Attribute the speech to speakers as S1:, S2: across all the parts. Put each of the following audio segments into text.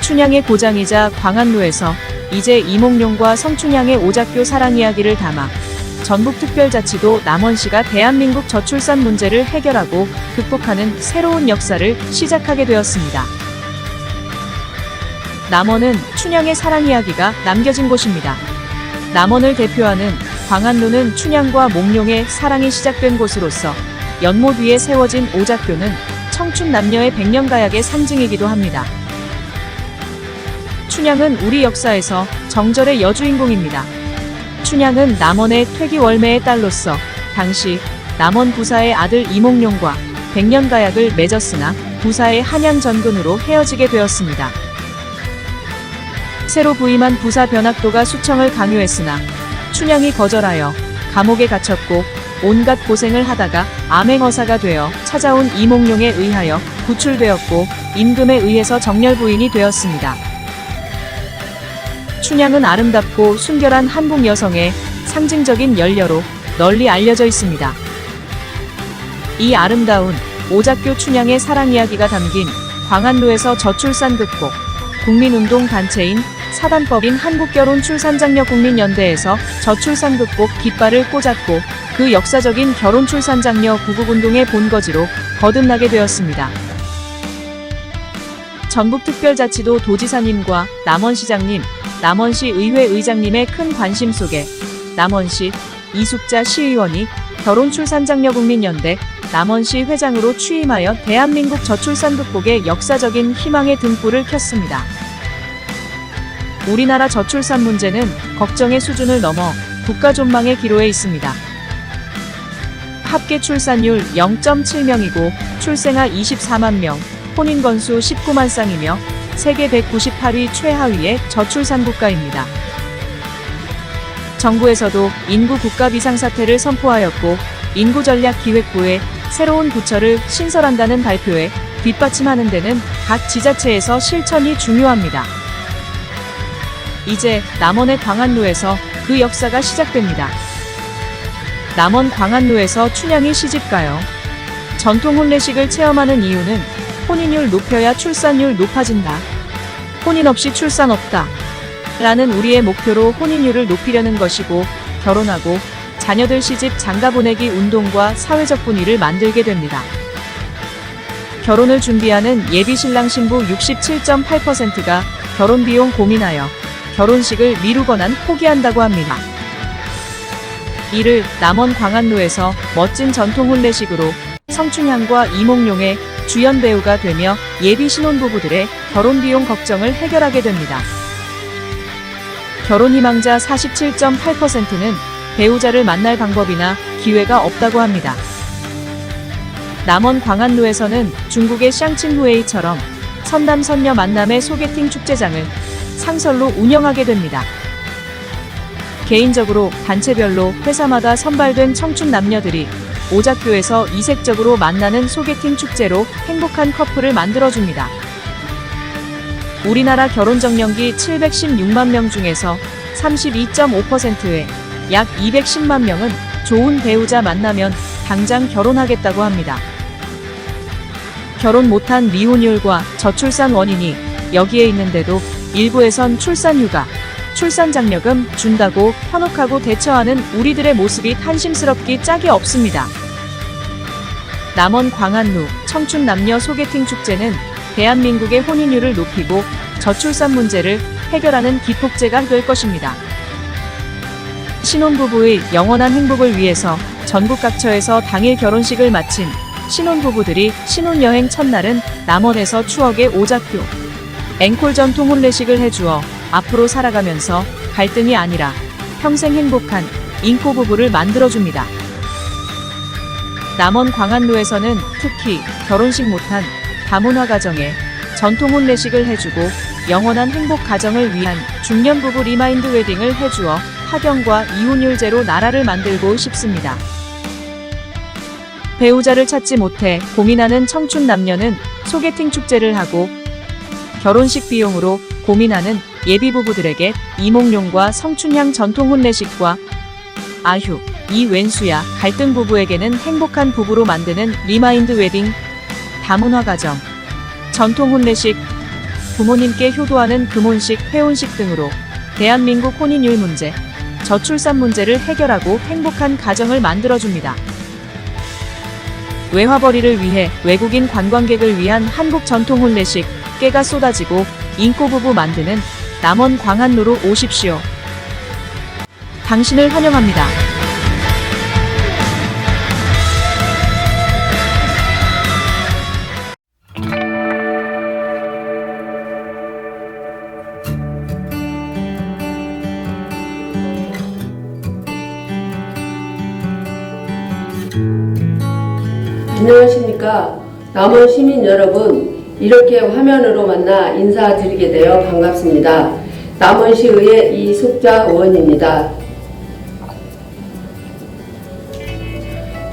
S1: 춘향의 고장이자 광안루에서 이제 이몽룡과 성춘향의 오작교 사랑 이야기를 담아 전북특별자치도 남원시가 대한민국 저출산 문제를 해결하고 극복하는 새로운 역사를 시작하게 되었습니다. 남원은 춘향의 사랑 이야기가 남겨진 곳입니다. 남원을 대표하는 광안루는 춘향과 몽룡의 사랑이 시작된 곳으로서 연못 위에 세워진 오작교는 청춘 남녀의 백년가약의 상징이기도 합니다. 춘향은 우리 역사에서 정절의 여주인공입니다. 춘향은 남원의 퇴기월매의 딸로서 당시 남원 부사의 아들 이몽룡과 백년가약을 맺었으나 부사의 한양 전근으로 헤어지게 되었습니다. 새로 부임한 부사 변학도가 수청을 강요했으나 춘향이 거절하여 감옥에 갇혔고 온갖 고생을 하다가 암행어사가 되어 찾아온 이몽룡에 의하여 구출되었고 임금에 의해서 정렬 부인이 되었습니다. 춘향은 아름답고 순결한 한국 여성의 상징적인 연려로 널리 알려져 있습니다. 이 아름다운 오작교 춘향의 사랑 이야기가 담긴 광안루에서 저출산 극복 국민운동 단체인 사단법인 한국결혼출산장려국민연대에서 저출산 극복 깃발을 꽂았고 그 역사적인 결혼출산장려 구국운동의 본거지로 거듭나게 되었습니다. 전북특별자치도 도지사님과 남원시장님, 남원시 의회 의장님의 큰 관심 속에 남원시 이숙자 시의원이 결혼출산장려국민연대 남원시 회장으로 취임하여 대한민국 저출산 극복의 역사적인 희망의 등불을 켰습니다. 우리나라 저출산 문제는 걱정의 수준을 넘어 국가존망의 기로에 있습니다. 합계 출산율 0.7명이고 출생아 24만 명, 혼인 건수 19만 쌍이며 세계 198위 최하위의 저출산 국가입니다. 정부에서도 인구 국가 비상사태를 선포하였고 인구전략기획부에 새로운 부처를 신설한다는 발표에 뒷받침하는 데는 각 지자체에서 실천이 중요합니다. 이제 남원의 광안루에서 그 역사가 시작됩니다. 남원 광안루에서 춘향이 시집가요. 전통 혼례식을 체험하는 이유는 혼인율 높여야 출산율 높아진다. 혼인 없이 출산 없다. 라는 우리의 목표로 혼인율을 높이려는 것이고 결혼하고 자녀들 시집 장가보내기 운동과 사회적 분위기를 만들게 됩니다. 결혼을 준비하는 예비신랑 신부 67.8%가 결혼비용 고민하여 결혼식을 미루거나 포기한다고 합니다. 이를 남원 광안루에서 멋진 전통 혼례식으로 성춘향과 이몽룡의 주연 배우가 되며 예비 신혼부부들의 결혼비용 걱정을 해결하게 됩니다. 결혼희망자 47.8%는 배우자를 만날 방법이나 기회가 없다고 합니다. 남원 광안루에서는 중국의 샹칭후웨이처럼 선남선녀 만남의 소개팅 축제장을 상설로 운영하게 됩니다. 개인적으로 단체별로 회사마다 선발된 청춘 남녀들이 오작교에서 이색적으로 만나는 소개팅 축제로 행복한 커플을 만들어줍니다. 우리나라 결혼정년기 716만 명 중에서 32.5%의 약 210만 명은 좋은 배우자 만나면 당장 결혼하겠다고 합니다. 결혼 못한 미혼율과 저출산 원인이 여기에 있는데도 일부에선 출산휴가, 출산장려금 준다고 현혹하고 대처하는 우리들의 모습이 한심스럽기 짝이 없습니다. 남원 광안루 청춘 남녀 소개팅 축제는 대한민국의 혼인율을 높이고 저출산 문제를 해결하는 기폭제가 될 것입니다. 신혼부부의 영원한 행복을 위해서 전국 각처에서 당일 결혼식을 마친 신혼부부들이 신혼여행 첫날은 남원에서 추억의 오작교 앵콜 전통 혼례식을 해주어 앞으로 살아가면서 갈등이 아니라 평생 행복한 잉코 부부를 만들어줍니다. 남원 광안루에서는 특히 결혼식 못한 다문화 가정에 전통 혼례식을 해주고 영원한 행복 가정을 위한 중년 부부 리마인드 웨딩을 해주어 파경과 이혼율 제로 나라를 만들고 싶습니다. 배우자를 찾지 못해 고민하는 청춘 남녀는 소개팅 축제를 하고 결혼식 비용으로 고민하는 예비부부들에게 이몽룡과 성춘향 전통 혼례식과 아휴, 이웬수야 갈등 부부에게는 행복한 부부로 만드는 리마인드 웨딩, 다문화 가정, 전통 혼례식, 부모님께 효도하는 금혼식, 회혼식 등으로 대한민국 혼인율 문제, 저출산 문제를 해결하고 행복한 가정을 만들어줍니다. 외화벌이를 위해 외국인 관광객을 위한 한국 전통 혼례식, 깨가 쏟아지고 인꼬부부 만드는 남원 광안로로 오십시오. 당신을 환영합니다.
S2: 안녕하십니까. 남원 시민 여러분, 이렇게 화면으로 만나 인사드리게 되어 반갑습니다. 남원시의회 이숙자 의원입니다.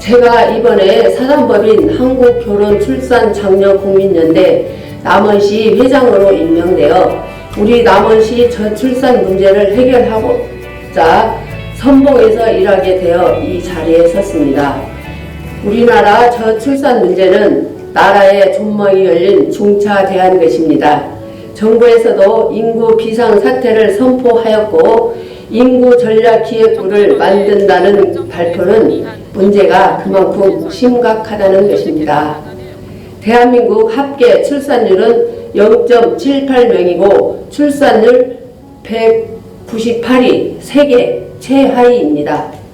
S2: 제가 이번에 사단법인 한국결혼출산장려국민연대 남원시 회장으로 임명되어 우리 남원시 저출산 문제를 해결하고자 선봉에서 일하게 되어 이 자리에 섰습니다. 우리나라 저출산 문제는 나라의 존망이 열린 중차대한 것입니다. 정부에서도 인구 비상사태를 선포하였고 인구전략기획부를 만든다는 발표는 문제가 그만큼 심각하다는 것입니다. 대한민국 합계 출산율은 0.78명이고 출산율 198위 세계 최하위입니다.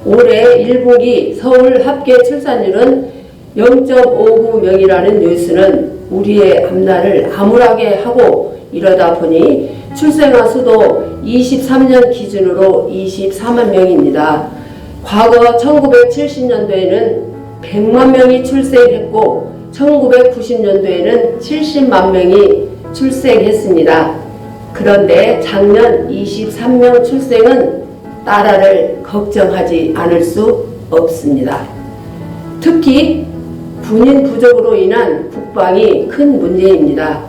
S2: 올해 1분기 서울 합계 출산율은 0.59명이라는 뉴스는 우리의 앞날을 암울하게 하고 이러다 보니 출생아 수도 23년 기준으로 24만 명입니다. 과거 1970년도에는 100만 명이 출생했고 1990년도에는 70만 명이 출생했습니다. 그런데 작년 23명 출생은 나라를 걱정하지 않을 수 없습니다. 특히 군인 부족으로 인한 국방이 큰 문제입니다.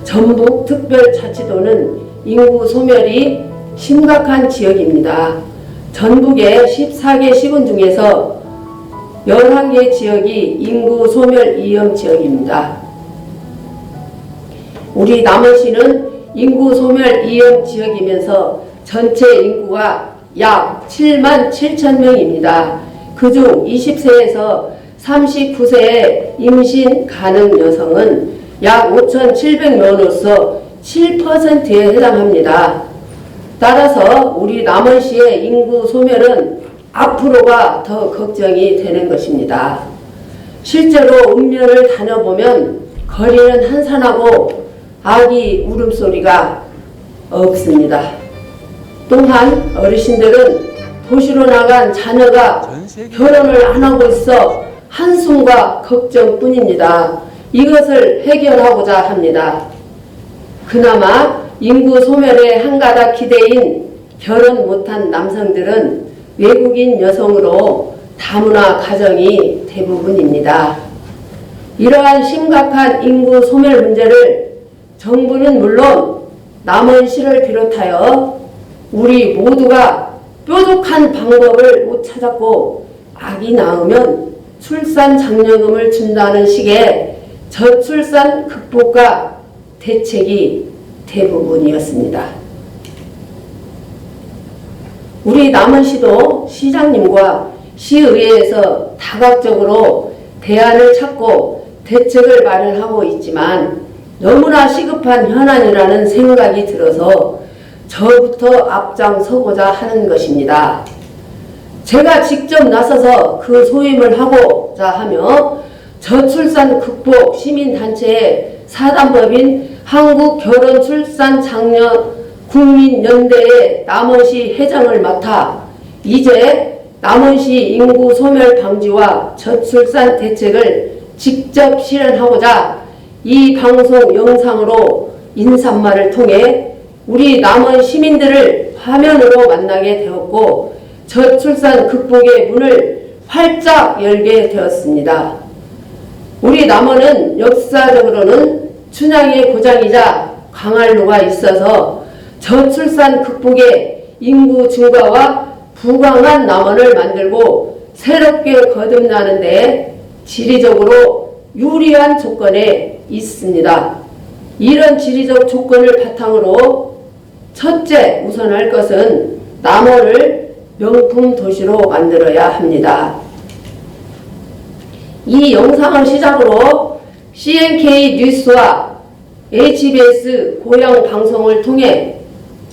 S2: 전북특별자치도는 인구 소멸이 심각한 지역입니다. 전북의 14개 시군 중에서 11개 지역이 인구 소멸 위험 지역입니다. 우리 남원시는 인구 소멸 위험 지역이면서 전체 인구가 약 7만 7천 명입니다. 그중 20세에서 39세의 임신 가능 여성은 약 5,700명으로서 7%에 해당합니다. 따라서 우리 남원시의 인구 소멸은 앞으로가 더 걱정이 되는 것입니다. 실제로 읍면을 다녀보면 거리는 한산하고 아기 울음소리가 없습니다. 또한 어르신들은 도시로 나간 자녀가 결혼을 안 하고 있어 한숨과 걱정뿐입니다. 이것을 해결하고자 합니다. 그나마 인구 소멸의 한 가닥 기대인 결혼 못한 남성들은 외국인 여성으로 다문화 가정이 대부분입니다. 이러한 심각한 인구 소멸 문제를 정부는 물론 남원시를 비롯하여 우리 모두가 뾰족한 방법을 못 찾았고 아기 낳으면 출산 장려금을 준다는 식의 저출산 극복과 대책이 대부분이었습니다. 우리 남원시도 시장님과 시의회에서 다각적으로 대안을 찾고 대책을 마련하고 있지만 너무나 시급한 현안이라는 생각이 들어서 저부터 앞장서고자 하는 것입니다. 제가 직접 나서서 그 소임을 하고자 하며 저출산 극복 시민단체의 사단법인 한국결혼출산장려국민연대의 남원시 회장을 맡아 이제 남원시 인구 소멸 방지와 저출산 대책을 직접 실현하고자 이 방송 영상으로 인사말을 통해 우리 남원 시민들을 화면으로 만나게 되었고 저출산 극복의 문을 활짝 열게 되었습니다. 우리 남원은 역사적으로는 춘향의 고장이자 광안루가 있어서 저출산 극복의 인구 증가와 부강한 남원을 만들고 새롭게 거듭나는 데 지리적으로 유리한 조건에 있습니다. 이런 지리적 조건을 바탕으로 첫째 우선할 것은 남원을 명품 도시로 만들어야 합니다. 이 영상을 시작으로 CNK 뉴스와 HBS 고향 방송을 통해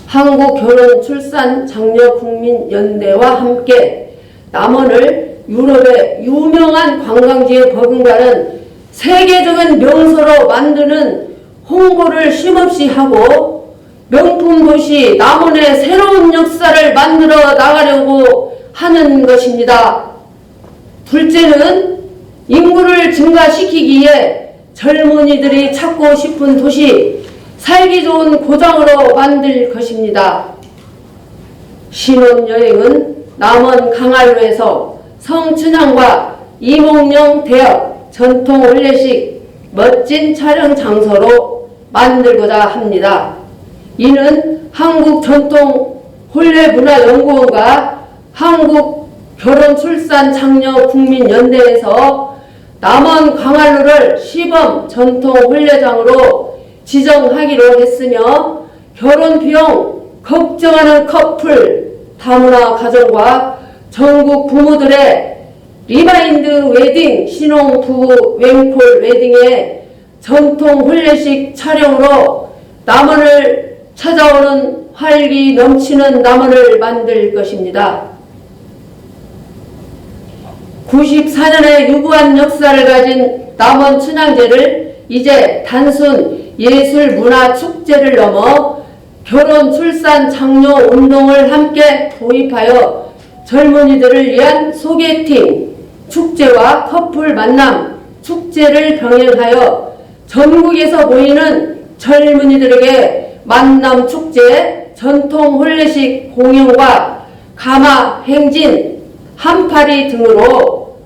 S2: 한국결혼출산장려국민연대와 함께 남원을 유럽의 유명한 관광지에 버금가는 세계적인 명소로 만드는 홍보를 쉼없이 하고 명품 도시 남원의 새로운 역사를 만들어 나가려고 하는 것입니다. 둘째는 인구를 증가시키기에 젊은이들이 찾고 싶은 도시, 살기 좋은 고장으로 만들 것입니다. 신혼여행은 남원 강안루에서 성춘향과 이몽룡 대역 전통 혼례식 멋진 촬영 장소로 만들고자 합니다. 이는 한국전통혼례문화연구원과 한국결혼출산장려국민연대에서 남원 강안루를 시범 전통혼례장으로 지정하기로 했으며 결혼 비용 걱정하는 커플, 다문화 가정과 전국 부모들의 리마인드 웨딩, 신혼부부 웽폴 웨딩의 전통 혼례식 촬영으로 남원을 찾아오는 활기 넘치는 남원을 만들 것입니다. 94년의 유구한 역사를 가진 남원 춘향제를 이제 단순 예술 문화 축제를 넘어 결혼 출산 장려 운동을 함께 도입하여 젊은이들을 위한 소개팅 축제와 커플 만남 축제를 병행하여 전국에서 모이는 젊은이들에게 만남 축제, 전통 혼례식 공연과 가마, 행진, 한파리 등으로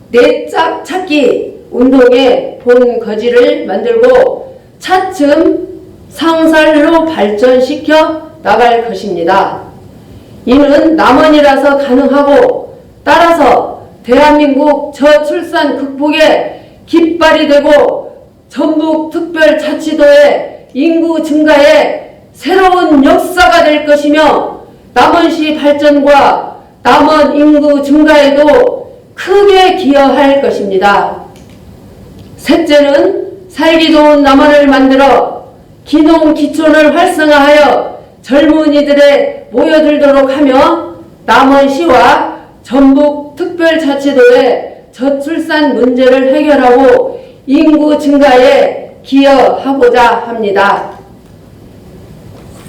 S2: 내짝 찾기 운동의 본거지를 만들고 차츰 상설로 발전시켜 나갈 것입니다. 이는 남원이라서 가능하고 따라서 대한민국 저출산 극복에 깃발이 되고 전북특별자치도의 인구 증가에 새로운 역사가 될 것이며 남원시 발전과 남원 인구 증가에도 크게 기여할 것입니다. 셋째는 살기 좋은 남원을 만들어 기농기촌을 활성화하여 젊은이들에 모여들도록 하며 남원시와 전북특별자치도의 저출산 문제를 해결하고 인구 증가에 기여하고자 합니다.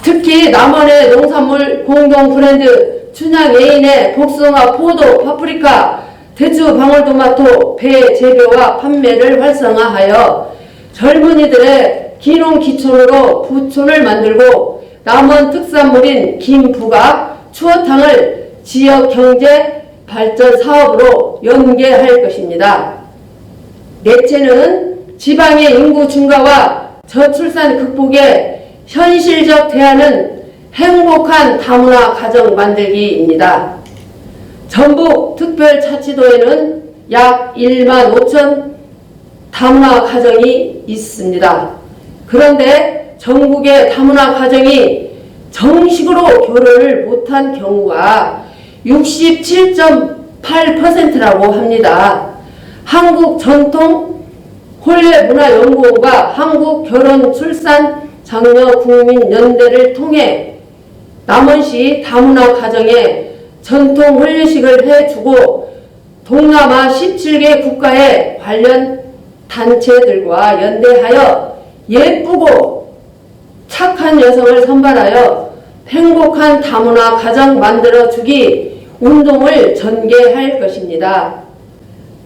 S2: 특히 남원의 농산물 공동 브랜드 춘향애인의 복숭아, 포도, 파프리카, 대추, 방울토마토, 배 재배와 판매를 활성화하여 젊은이들의 기농기촌으로 부촌을 만들고 남원 특산물인 김, 부각, 추어탕을 지역 경제 발전 사업으로 연계할 것입니다. 넷째는 지방의 인구 증가와 저출산 극복에 현실적 대안은 행복한 다문화 가정 만들기입니다. 전북특별자치도에는 약 1만 5천 다문화 가정이 있습니다. 그런데 전국의 다문화 가정이 정식으로 결혼을 못한 경우가 67.8%라고 합니다. 한국전통혼례문화연구원과 한국결혼출산장려국민연대를 통해 남원시 다문화 가정에 전통 혼례식을 해주고 동남아 17개 국가의 관련 단체들과 연대하여 예쁘고 착한 여성을 선발하여 행복한 다문화 가정 만들어주기 운동을 전개할 것입니다.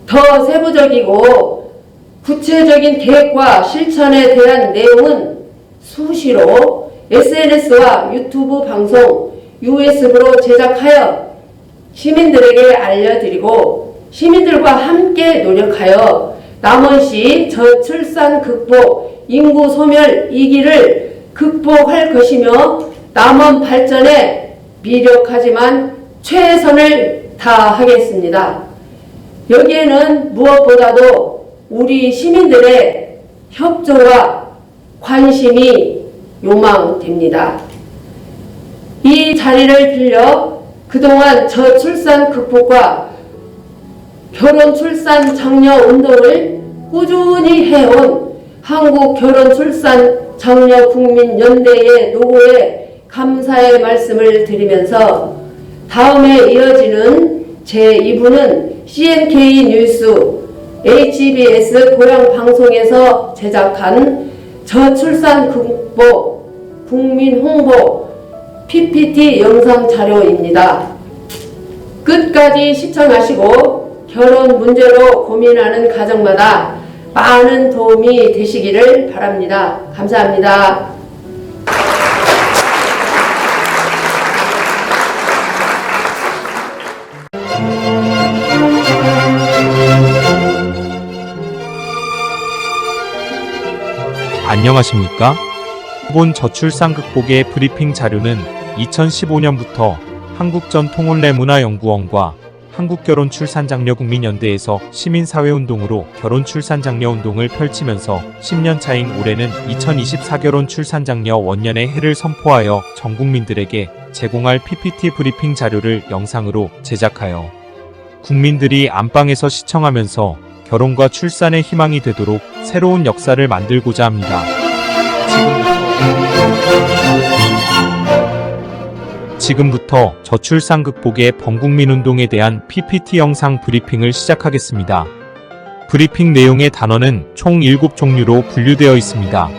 S2: 더 세부적이고 구체적인 계획과 실천에 대한 내용은 수시로 SNS와 유튜브 방송, USB로 제작하여 시민들에게 알려드리고 시민들과 함께 노력하여 남원시 저출산 극복, 인구 소멸 위기를 극복할 것이며 남원 발전에 미력하지만 최선을 다하겠습니다. 여기에는 무엇보다도 우리 시민들의 협조와 관심이 요망됩니다. 이 자리를 빌려 그동안 저출산 극복과 결혼 출산 장려 운동을 꾸준히 해온 한국 결혼 출산 장려 국민연대의 노고에 감사의 말씀을 드리면서 다음에 이어지는 제2부는 CNK 뉴스 HBS 고향방송에서 제작한 저출산 극복 국민 홍보 PPT 영상 자료입니다. 끝까지 시청하시고 결혼 문제로 고민하는 가정마다 많은 도움이 되시기를 바랍니다. 감사합니다.
S3: 안녕하십니까? 본 저출산 극복의 브리핑 자료는 2015년부터 한국전통혼례문화연구원과 한국결혼출산장려국민연대에서 시민사회운동으로 결혼출산장려운동을 펼치면서 10년 차인 올해는 2024 결혼출산장려 원년의 해를 선포하여 전국민들에게 제공할 PPT 브리핑 자료를 영상으로 제작하여 국민들이 안방에서 시청하면서 결혼과 출산의 희망이 되도록 새로운 역사를 만들고자 합니다. 지금부터 저출산 극복의 범국민운동에 대한 PPT 영상 브리핑을 시작하겠습니다. 브리핑 내용의 단어는 총 7종류로 분류되어 있습니다.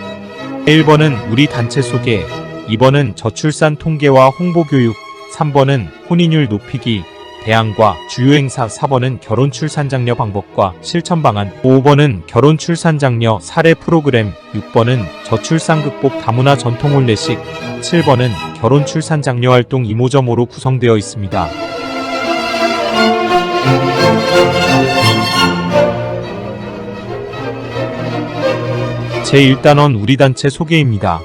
S3: 1번은 우리 단체 소개, 2번은 저출산 통계와 홍보 교육, 3번은 혼인율 높이기, 대안과 주요 행사, 4번은 결혼 출산 장려 방법과 실천 방안, 5번은 결혼 출산 장려 사례 프로그램, 6번은 저출산 극복 다문화 전통 혼례식, 7번은 결혼 출산 장려 활동 이모저모로 구성되어 있습니다. 제1단원 우리 단체 소개입니다.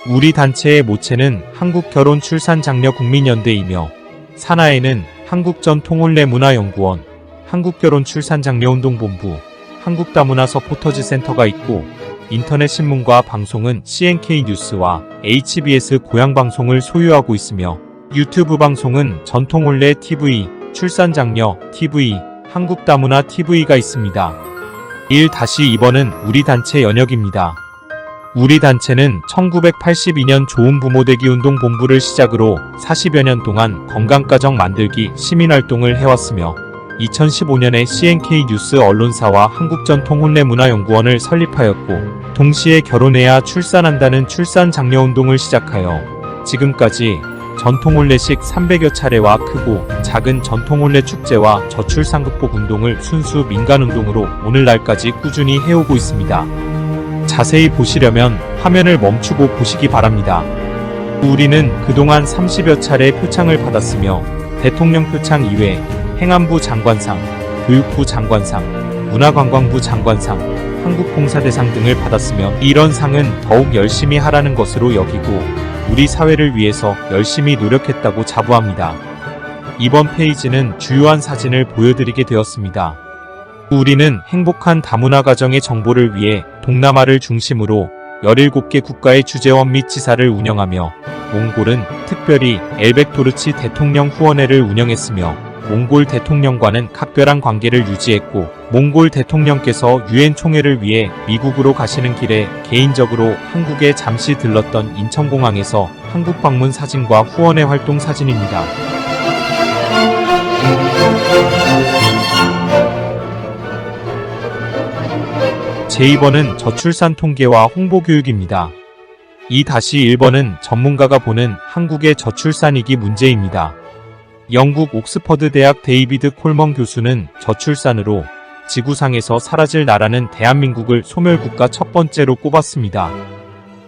S3: 우리 단체의 모체는 한국결혼출산장려국민연대이며 산하에는 한국전통혼례문화연구원, 한국결혼출산장려운동본부, 한국다문화 서포터즈 센터가 있고 인터넷 신문과 방송은 CNK 뉴스와 HBS 고향방송을 소유하고 있으며 유튜브 방송은 전통혼례 TV, 출산장려 TV, 한국다문화 TV가 있습니다. 1-2번은 우리 단체 연역입니다. 우리 단체는 1982년 좋은 부모되기 운동 본부를 시작으로 40여 년 동안 건강가정 만들기 시민활동을 해왔으며 2015년에 CNK 뉴스 언론사와 한국전통혼례문화연구원을 설립하였고 동시에 결혼해야 출산한다는 출산장려운동을 시작하여 지금까지 전통혼례식 300여 차례와 크고 작은 전통혼례 축제와 저출산 극복 운동을 순수 민간운동으로 오늘날까지 꾸준히 해오고 있습니다. 자세히 보시려면 화면을 멈추고 보시기 바랍니다. 우리는 그동안 30여 차례 표창을 받았으며 대통령 표창 이외 행안부 장관상, 교육부 장관상, 문화관광부 장관상, 한국봉사대상 등을 받았으며 이런 상은 더욱 열심히 하라는 것으로 여기고 우리 사회를 위해서 열심히 노력했다고 자부합니다. 이번 페이지는 주요한 사진을 보여드리게 되었습니다. 우리는 행복한 다문화 가정의 정보를 위해 동남아를 중심으로 17개 국가의 주재원 및 지사를 운영하며 몽골은 특별히 엘벡토르치 대통령 후원회를 운영했으며 몽골 대통령과는 각별한 관계를 유지했고 몽골 대통령께서 유엔 총회를 위해 미국으로 가시는 길에 개인적으로 한국에 잠시 들렀던 인천공항에서 한국 방문 사진과 후원회 활동 사진입니다. 제2번은 저출산 통계와 홍보 교육입니다. 2-1번은 전문가가 보는 한국의 저출산위기 문제입니다. 영국 옥스퍼드 대학 데이비드 콜먼 교수는 저출산으로 지구상에서 사라질 나라는 대한민국을 소멸국가 첫 번째로 꼽았습니다.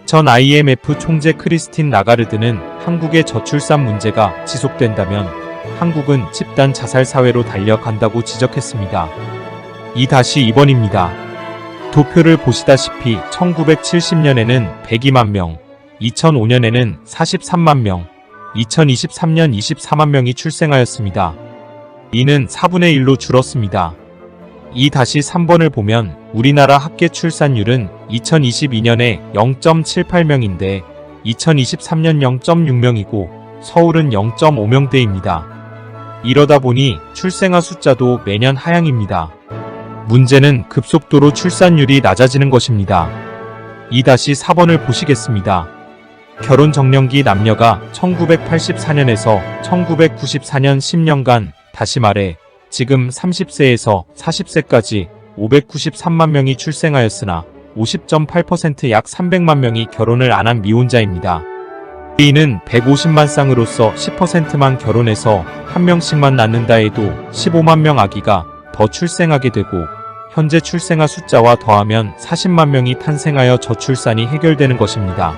S3: 전 IMF 총재 크리스틴 라가르드는 한국의 저출산 문제가 지속된다면 한국은 집단 자살 사회로 달려간다고 지적했습니다. 2-2번입니다. 도표를 보시다시피 1970년에는 102만 명, 2005년에는 43만 명, 2023년 24만 명이 출생하였습니다. 이는 4분의 1로 줄었습니다. 2-3번을 보면 우리나라 합계 출산율은 2022년에 0.78명인데 2023년 0.6명이고 서울은 0.5명대입니다. 이러다 보니 출생아 숫자도 매년 하향입니다. 문제는 급속도로 출산율이 낮아지는 것입니다. 2-4번을 보시겠습니다. 결혼 정년기 남녀가 1984년에서 1994년 10년간, 다시 말해 지금 30세에서 40세까지 593만 명이 출생하였으나 50.8% 약 300만 명이 결혼을 안 한 미혼자입니다. 이는 150만 쌍으로서 10%만 결혼해서 한 명씩만 낳는다 해도 15만 명 아기가 더 출생하게 되고, 현재 출생아 숫자와 더하면 40만 명이 탄생하여 저출산이 해결되는 것입니다.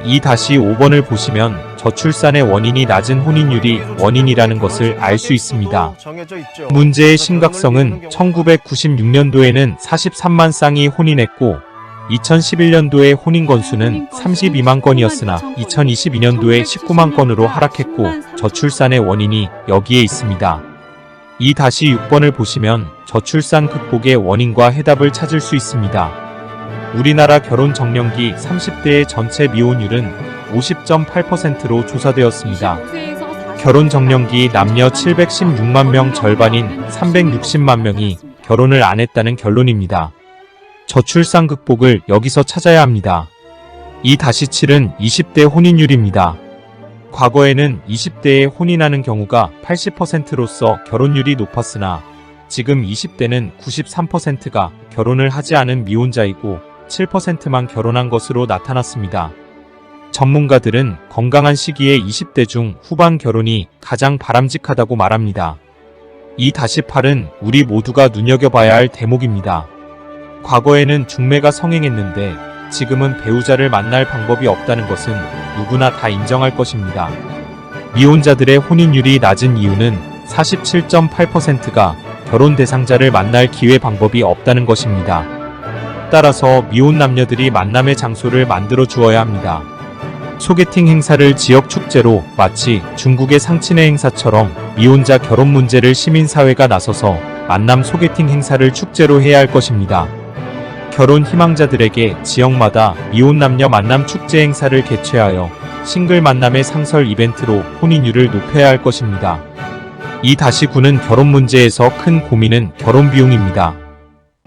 S3: 2-5번을 보시면 저출산의 원인이 낮은 혼인율이 원인이라는 것을 알 수 있습니다. 문제의 심각성은 1996년도에는 43만 쌍이 혼인했고 2011년도에 혼인 건수는 32만 건이었으나 2022년도에 19만 건으로 하락했고 저출산의 원인이 여기에 있습니다. 2-6번을 보시면 저출산 극복의 원인과 해답을 찾을 수 있습니다. 우리나라 결혼 정년기 30대의 전체 미혼율은 50.8%로 조사되었습니다. 결혼 정년기 남녀 716만 명 절반인 360만 명이 결혼을 안 했다는 결론입니다. 저출산 극복을 여기서 찾아야 합니다. 2-7은 20대 혼인율입니다. 과거에는 20대에 혼인하는 경우가 80%로서 결혼율이 높았으나 지금 20대는 93%가 결혼을 하지 않은 미혼자이고 7%만 결혼한 것으로 나타났습니다. 전문가들은 건강한 시기에 20대 중 후반 결혼이 가장 바람직하다고 말합니다. 2-8은 우리 모두가 눈여겨봐야 할 대목입니다. 과거에는 중매가 성행했는데 지금은 배우자를 만날 방법이 없다는 것은 누구나 다 인정할 것입니다. 미혼자들의 혼인율이 낮은 이유는 47.8%가 결혼 대상자를 만날 기회 방법이 없다는 것입니다. 따라서 미혼 남녀들이 만남의 장소를 만들어 주어야 합니다. 소개팅 행사를 지역 축제로, 마치 중국의 상친회 행사처럼 미혼자 결혼 문제를 시민사회가 나서서 만남 소개팅 행사를 축제로 해야 할 것입니다. 결혼 희망자들에게 지역마다 미혼 남녀 만남 축제 행사를 개최하여 싱글 만남의 상설 이벤트로 혼인율을 높여야 할 것입니다. 2-9는 결혼 문제에서 큰 고민은 결혼 비용입니다.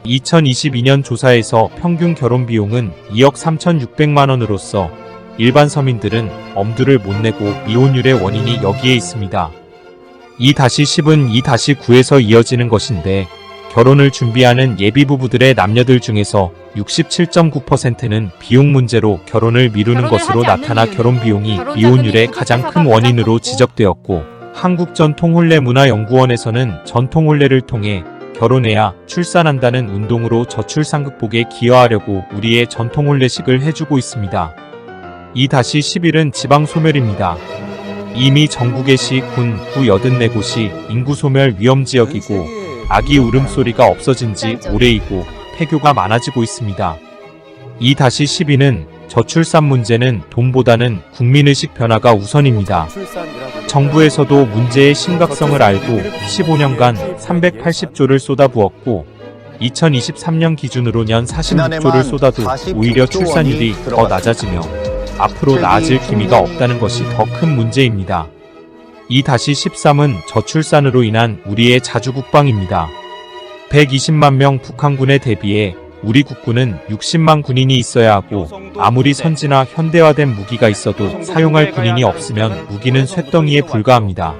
S3: 2022년 조사에서 평균 결혼 비용은 2억 3,600만 원으로서 일반 서민들은 엄두를 못 내고 미혼율의 원인이 여기에 있습니다. 2-10은 2-9에서 이어지는 것인데, 결혼을 준비하는 예비부부들의 남녀들 중에서 67.9%는 비용 문제로 결혼을 미루는 것으로 나타나 결혼 비용이 미혼율의 가장 큰 원인으로 지적되었고, 한국전통혼례문화연구원에서는 전통혼례를 통해 결혼해야 출산한다는 운동으로 저출산 극복에 기여하려고 우리의 전통혼례식을 해주고 있습니다. 2-11은 지방소멸입니다. 이미 전국의 시, 군, 구 84곳이 인구소멸 위험지역이고 아기 울음소리가 없어진 지 오래이고 폐교가 많아지고 있습니다. 2-12는 저출산 문제는 돈보다는 국민의식 변화가 우선입니다. 정부에서도 문제의 심각성을 알고 15년간 380조를 쏟아부었고 2023년 기준으로 년 46조를 쏟아도 오히려 출산율이 더 낮아지며 앞으로 나아질 기미가 없다는 것이 더 큰 문제입니다. 2-13은 저출산으로 인한 우리의 자주국방입니다. 120만 명 북한군에 대비해 우리 국군은 60만 군인이 있어야 하고, 아무리 선진화 현대화된 무기가 있어도 사용할 군인이 없으면 무기는 쇳덩이에 불과합니다.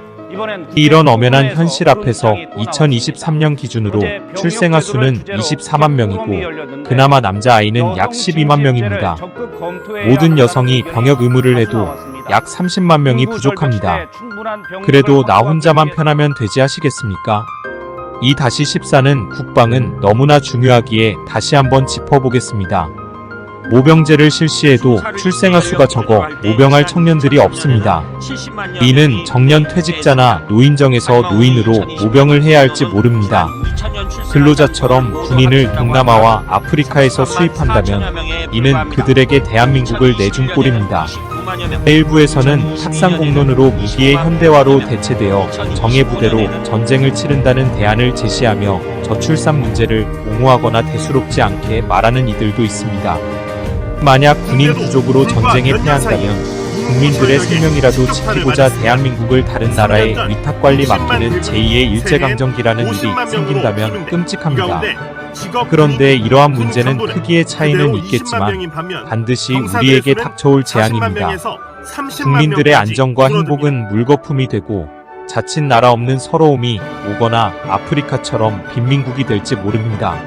S3: 이런 엄연한 현실 앞에서 2023년 기준으로 출생아 수는 24만 명이고 그나마 남자아이는 약 12만 명입니다. 모든 여성이 병역 의무를 해도 약 30만 명이 부족합니다. 그래도 나 혼자만 편하면 되지 하시겠습니까? 2-14는 국방은 너무나 중요하기에 다시 한번 짚어보겠습니다. 모병제를 실시해도 출생아 수가 적어 모병할 청년들이 없습니다. 이는 정년 퇴직자나 노인정에서 노인으로 모병을 해야 할지 모릅니다. 근로자처럼 군인을 동남아와 아프리카에서 수입한다면 이는 그들에게 대한민국을 내준 꼴입니다. 일부에서는 탁상공론으로 무기의 현대화로 대체되어 정예부대로 전쟁을 치른다는 대안을 제시하며 저출산 문제를 옹호하거나 대수롭지 않게 말하는 이들도 있습니다. 만약 군인 부족으로 전쟁에 패한다면 국민들의 생명이라도 지키고자 대한민국을 다른 나라에 위탁관리 맡기는 제2의 일제강점기라는 일이 생긴다면 끔찍합니다. 그런데 이러한 문제는 크기의 차이는 있겠지만 반드시 우리에게 닥쳐올 재앙입니다. 국민들의 안정과 행복은 물거품이 되고 자칫 나라 없는 서러움이 오거나 아프리카처럼 빈민국이 될지 모릅니다.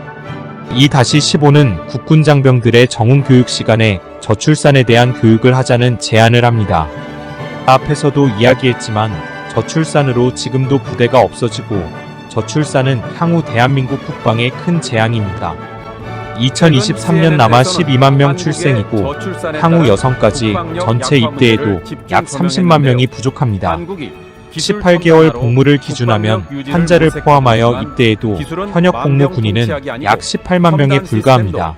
S3: 2-15는 국군 장병들의 정훈 교육 시간에 저출산에 대한 교육을 하자는 제안을 합니다. 앞에서도 이야기했지만 저출산으로 지금도 부대가 없어지고 저출산은 향후 대한민국 국방에 큰 재앙입니다. 2023년 남아 12만 명 출생이고 향후 여성까지 전체 입대에도 약 30만 명이 부족합니다. 18개월 복무를 기준하면 환자를 포함하여 입대에도 현역 복무 군인은 약 18만 명에 불과합니다.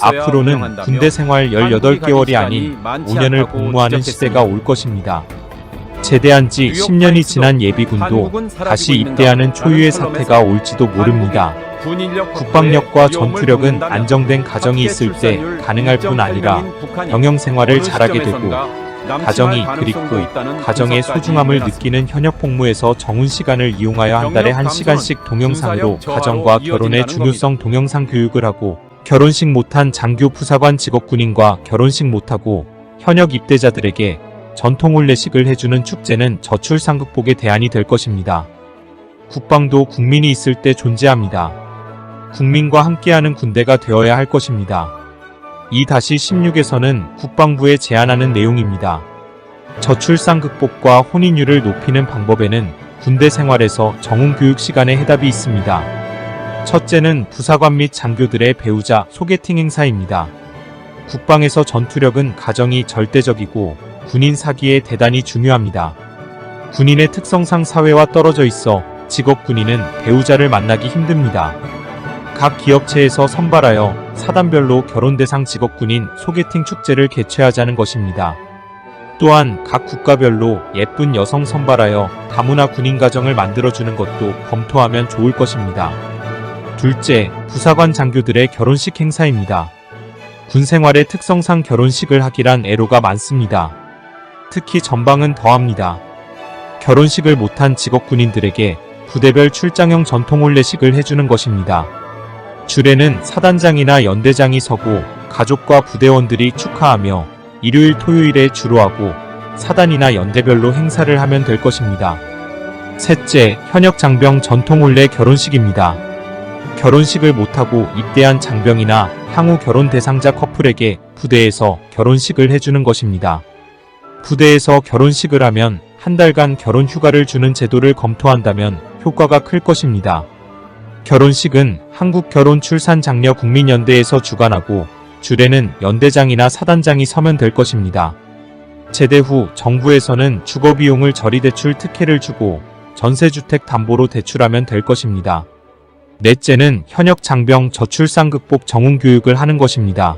S3: 앞으로는 군대 생활 18개월이 아닌 5년을 복무하는 시대가 올 것입니다. 제대한 지 10년이 지난 예비군도 다시 입대하는 초유의 사태가 올지도 모릅니다. 국방력과 전투력은 안정된 가정이 있을 때 가능할 뿐 아니라 병영 생활을 잘하게 되고 가정이 그립고 가정의 소중함을 느끼는 현역 복무에서 정훈 시간을 이용하여 한 달에 1시간씩 동영상으로 가정과 결혼의 중요성 동영상 교육을 하고 결혼식 못한 장교 부사관 직업군인과 결혼식 못하고 현역 입대자들에게 전통 혼례식을 해주는 축제는 저출산 극복의 대안이 될 것입니다. 국방도 국민이 있을 때 존재합니다. 국민과 함께하는 군대가 되어야 할 것입니다. 2-16에서는 국방부에 제안하는 내용입니다. 저출산 극복과 혼인율을 높이는 방법에는 군대 생활에서 정훈 교육 시간에 해답이 있습니다. 첫째는 부사관 및 장교들의 배우자 소개팅 행사입니다. 국방에서 전투력은 가정이 절대적이고 군인 사기에 대단히 중요합니다. 군인의 특성상 사회와 떨어져 있어 직업군인은 배우자를 만나기 힘듭니다. 각 기업체에서 선발하여 사단별로 결혼 대상 직업군인 소개팅 축제를 개최하자는 것입니다. 또한 각 국가별로 예쁜 여성 선발하여 다문화 군인 가정을 만들어주는 것도 검토하면 좋을 것입니다. 둘째, 부사관 장교들의 결혼식 행사입니다. 군 생활의 특성상 결혼식을 하기란 애로가 많습니다. 특히 전방은 더합니다. 결혼식을 못한 직업군인들에게 부대별 출장형 전통 혼례식을 해주는 것입니다. 줄에는 사단장이나 연대장이 서고 가족과 부대원들이 축하하며 일요일 토요일에 주로 하고 사단이나 연대별로 행사를 하면 될 것입니다. 셋째, 현역 장병 전통 혼례 결혼식입니다. 결혼식을 못하고 입대한 장병이나 향후 결혼 대상자 커플에게 부대에서 결혼식을 해주는 것입니다. 부대에서 결혼식을 하면 한 달간 결혼 휴가를 주는 제도를 검토한다면 효과가 클 것입니다. 결혼식은 한국결혼출산장려 국민연대에서 주관하고 줄에는 연대장이나 사단장이 서면 될 것입니다. 제대 후 정부에서는 주거비용을 저리대출 특혜를 주고 전세주택 담보로 대출하면 될 것입니다. 넷째는 현역 장병 저출산 극복 정훈 교육을 하는 것입니다.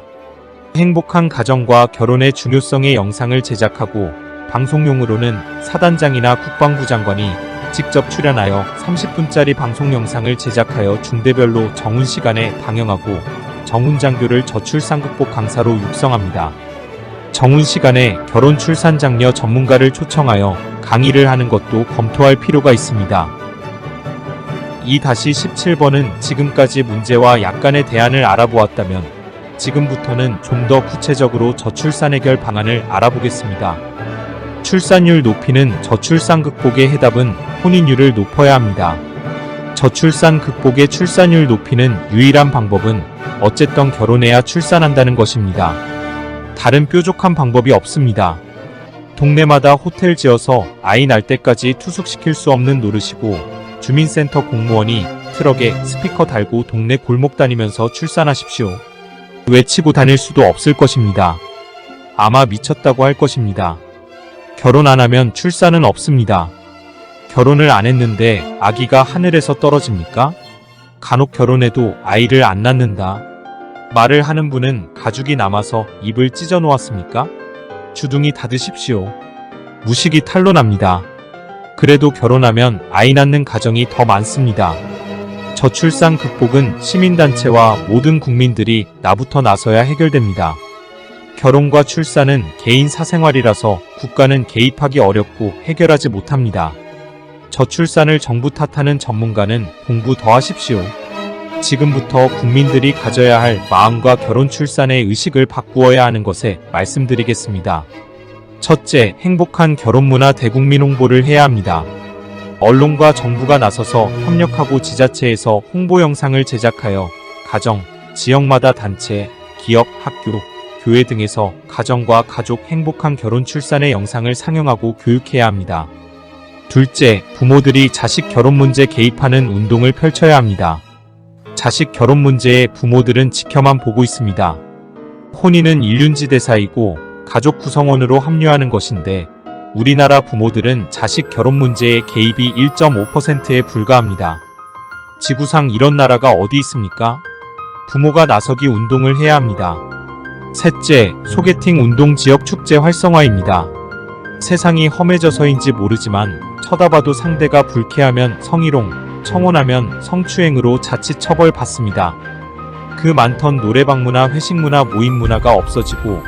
S3: 행복한 가정과 결혼의 중요성의 영상을 제작하고 방송용으로는 사단장이나 국방부 장관이 직접 출연하여 30분짜리 방송 영상을 제작하여 중대별로 정훈 시간에 방영하고 정훈 장교를 저출산 극복 강사로 육성합니다. 정훈 시간에 결혼 출산 장려 전문가를 초청하여 강의를 하는 것도 검토할 필요가 있습니다. 2-17번은 지금까지 문제와 약간의 대안을 알아보았다면 지금부터는 좀 더 구체적으로 저출산 해결 방안을 알아보겠습니다. 출산율 높이는 저출산 극복의 해답은 혼인율을 높여야 합니다. 저출산 극복의 출산율 높이는 유일한 방법은 어쨌든 결혼해야 출산한다는 것입니다. 다른 뾰족한 방법이 없습니다. 동네마다 호텔 지어서 아이 날 때까지 투숙시킬 수 없는 노릇이고 주민센터 공무원이 트럭에 스피커 달고 동네 골목 다니면서 출산하십시오. 외치고 다닐 수도 없을 것입니다. 아마 미쳤다고 할 것입니다. 결혼 안 하면 출산은 없습니다. 결혼을 안 했는데 아기가 하늘에서 떨어집니까? 간혹 결혼해도 아이를 안 낳는다. 말을 하는 분은 가죽이 남아서 입을 찢어 놓았습니까? 주둥이 닫으십시오. 무식이 탄로납니다. 그래도 결혼하면 아이 낳는 가정이 더 많습니다. 저출산 극복은 시민단체와 모든 국민들이 나부터 나서야 해결됩니다. 결혼과 출산은 개인 사생활이라서 국가는 개입하기 어렵고 해결하지 못합니다. 저출산을 정부 탓하는 전문가는 공부 더 하십시오. 지금부터 국민들이 가져야 할 마음과 결혼 출산의 의식을 바꾸어야 하는 것에 말씀드리겠습니다. 첫째, 행복한 결혼 문화 대국민 홍보를 해야 합니다. 언론과 정부가 나서서 협력하고 지자체에서 홍보 영상을 제작하여 가정, 지역마다 단체, 기업, 학교, 교회 등에서 가정과 가족 행복한 결혼 출산의 영상을 상영하고 교육해야 합니다. 둘째, 부모들이 자식 결혼 문제 개입하는 운동을 펼쳐야 합니다. 자식 결혼 문제에 부모들은 지켜만 보고 있습니다. 혼인은 일륜지 대사이고 가족 구성원으로 합류하는 것인데 우리나라 부모들은 자식 결혼 문제의 개입이 1.5%에 불과합니다. 지구상 이런 나라가 어디 있습니까? 부모가 나서기 운동을 해야 합니다. 셋째, 소개팅 운동 지역 축제 활성화입니다. 세상이 험해져서인지 모르지만 쳐다봐도 상대가 불쾌하면 성희롱, 청혼하면 성추행으로 자칫 처벌받습니다. 그 많던 노래방 문화, 회식 문화, 모임 문화가 없어지고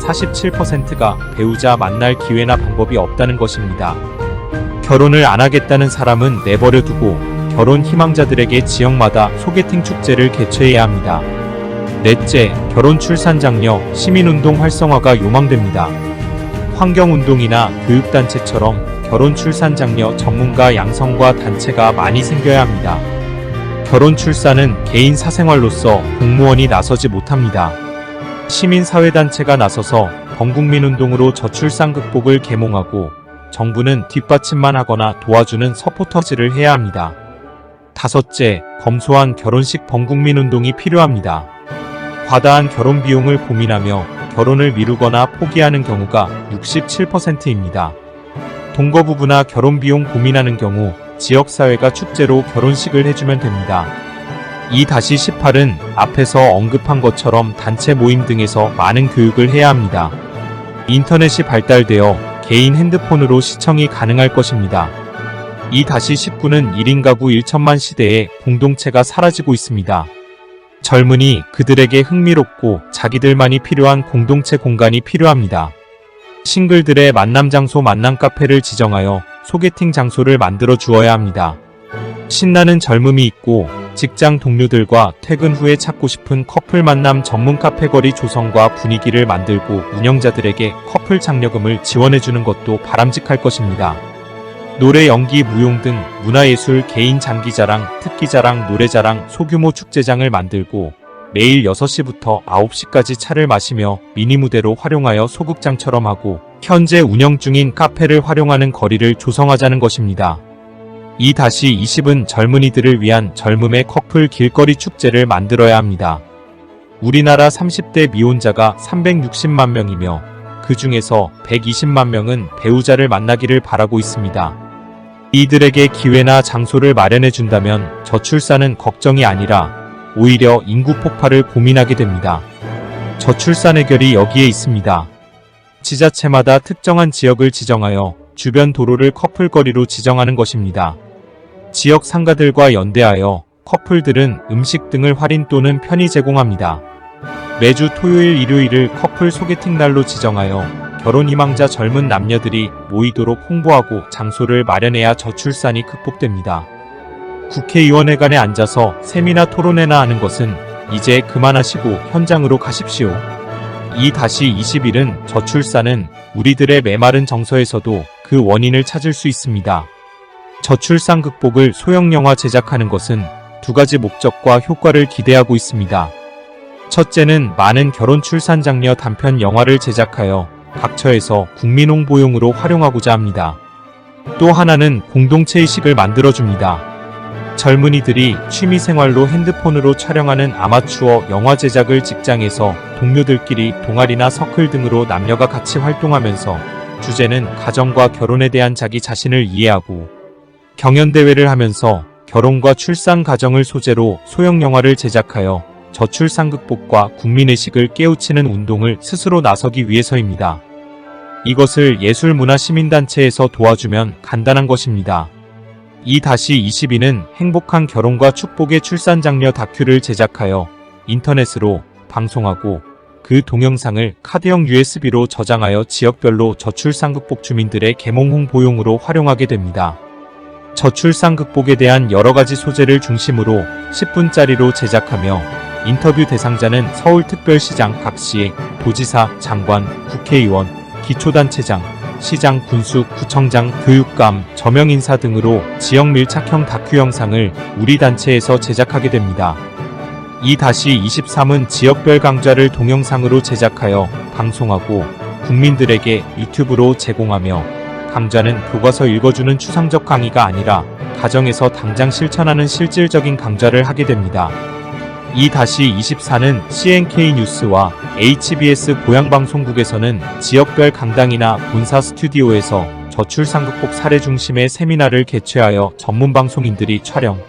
S3: 47%가 배우자 만날 기회나 방법이 없다는 것입니다. 결혼을 안 하겠다는 사람은 내버려 두고 결혼 희망자들에게 지역마다 소개팅 축제를 개최해야 합니다. 넷째, 결혼 출산 장려 시민운동 활성화가 요망됩니다. 환경운동이나 교육단체처럼 결혼 출산 장려 전문가 양성과 단체가 많이 생겨야 합니다. 결혼 출산은 개인 사생활로서 공무원이 나서지 못합니다. 시민사회단체가 나서서 범국민운동으로 저출산 극복을 계몽하고 정부는 뒷받침만 하거나 도와주는 서포터즈를 해야 합니다. 다섯째, 검소한 결혼식 범국민운동이 필요합니다. 과다한 결혼 비용을 고민하며 결혼을 미루거나 포기하는 경우가 67%입니다. 동거부부나 결혼 비용 고민하는 경우 지역사회가 축제로 결혼식을 해주면 됩니다. 2-18은 앞에서 언급한 것처럼 단체 모임 등에서 많은 교육을 해야 합니다. 인터넷이 발달되어 개인 핸드폰으로 시청이 가능할 것입니다. 2-19는 1인 가구 1천만 시대에 공동체가 사라지고 있습니다. 젊은이 그들에게 흥미롭고 자기들만이 필요한 공동체 공간이 필요합니다. 싱글들의 만남 장소 만남 카페를 지정하여 소개팅 장소를 만들어 주어야 합니다. 신나는 젊음이 있고 직장 동료들과 퇴근 후에 찾고 싶은 커플 만남 전문 카페 거리 조성과 분위기를 만들고 운영자들에게 커플 장려금을 지원해주는 것도 바람직할 것입니다. 노래, 연기, 무용 등 문화예술, 개인 장기자랑, 특기자랑, 노래자랑, 소규모 축제장을 만들고 매일 6시부터 9시까지 차를 마시며 미니무대로 활용하여 소극장처럼 하고 현재 운영 중인 카페를 활용하는 거리를 조성하자는 것입니다. 2-20은 젊은이들을 위한 젊음의 커플 길거리 축제를 만들어야 합니다. 우리나라 30대 미혼자가 360만 명이며 그 중에서 120만 명은 배우자를 만나기를 바라고 있습니다. 이들에게 기회나 장소를 마련해 준다면 저출산은 걱정이 아니라 오히려 인구 폭발을 고민하게 됩니다. 저출산 해결이 여기에 있습니다. 지자체마다 특정한 지역을 지정하여 주변 도로를 커플거리로 지정하는 것입니다. 지역 상가들과 연대하여 커플들은 음식 등을 할인 또는 편의 제공합니다. 매주 토요일, 일요일을 커플 소개팅 날로 지정하여 결혼 희망자 젊은 남녀들이 모이도록 홍보하고 장소를 마련해야 저출산이 극복됩니다. 국회의원회관에 앉아서 세미나 토론회나 하는 것은 이제 그만하시고 현장으로 가십시오. 2-21은 저출산은 우리들의 메마른 정서에서도 그 원인을 찾을 수 있습니다. 저출산 극복을 소형영화 제작하는 것은 두 가지 목적과 효과를 기대하고 있습니다. 첫째는 많은 결혼 출산 장려 단편 영화를 제작하여 각처에서 국민 홍보용으로 활용하고자 합니다. 또 하나는 공동체의식을 만들어줍니다. 젊은이들이 취미생활로 핸드폰으로 촬영하는 아마추어 영화 제작을 직장에서 동료들끼리 동아리나 서클 등으로 남녀가 같이 활동하면서 주제는 가정과 결혼에 대한 자기 자신을 이해하고 경연대회를 하면서 결혼과 출산 가정을 소재로 소형영화를 제작하여 저출산 극복과 국민의식을 깨우치는 운동을 스스로 나서기 2-22는 행복한 결혼과 축복의 출산 장려 다큐를 제작하여 인터넷으로 방송하고 그 동영상을 카드형 USB로 저장하여 지역별로 저출산 극복 주민들의 계몽 홍보용으로 활용하게 됩니다. 저출산 극복에 대한 여러가지 소재를 중심으로 10분짜리로 제작하며 인터뷰 대상자는 서울특별시장 각 시의 도지사, 장관, 국회의원, 기초단체장, 시장, 군수, 구청장, 교육감, 저명인사 등으로 지역 밀착형 다큐 영상을 우리 단체에서 제작하게 됩니다. 2-23은 지역별 강좌를 동영상으로 제작하여 방송하고 국민들에게 유튜브로 제공하며 강좌는 교과서 읽어주는 추상적 강의가 아니라 가정에서 당장 실천하는 실질적인 강좌를 하게 됩니다. 2-24는 CNK 뉴스와 HBS 고향방송국에서는 지역별 강당이나 본사 스튜디오에서 저출산 극복 사례 중심의 세미나를 개최하여 전문 방송인들이 촬영,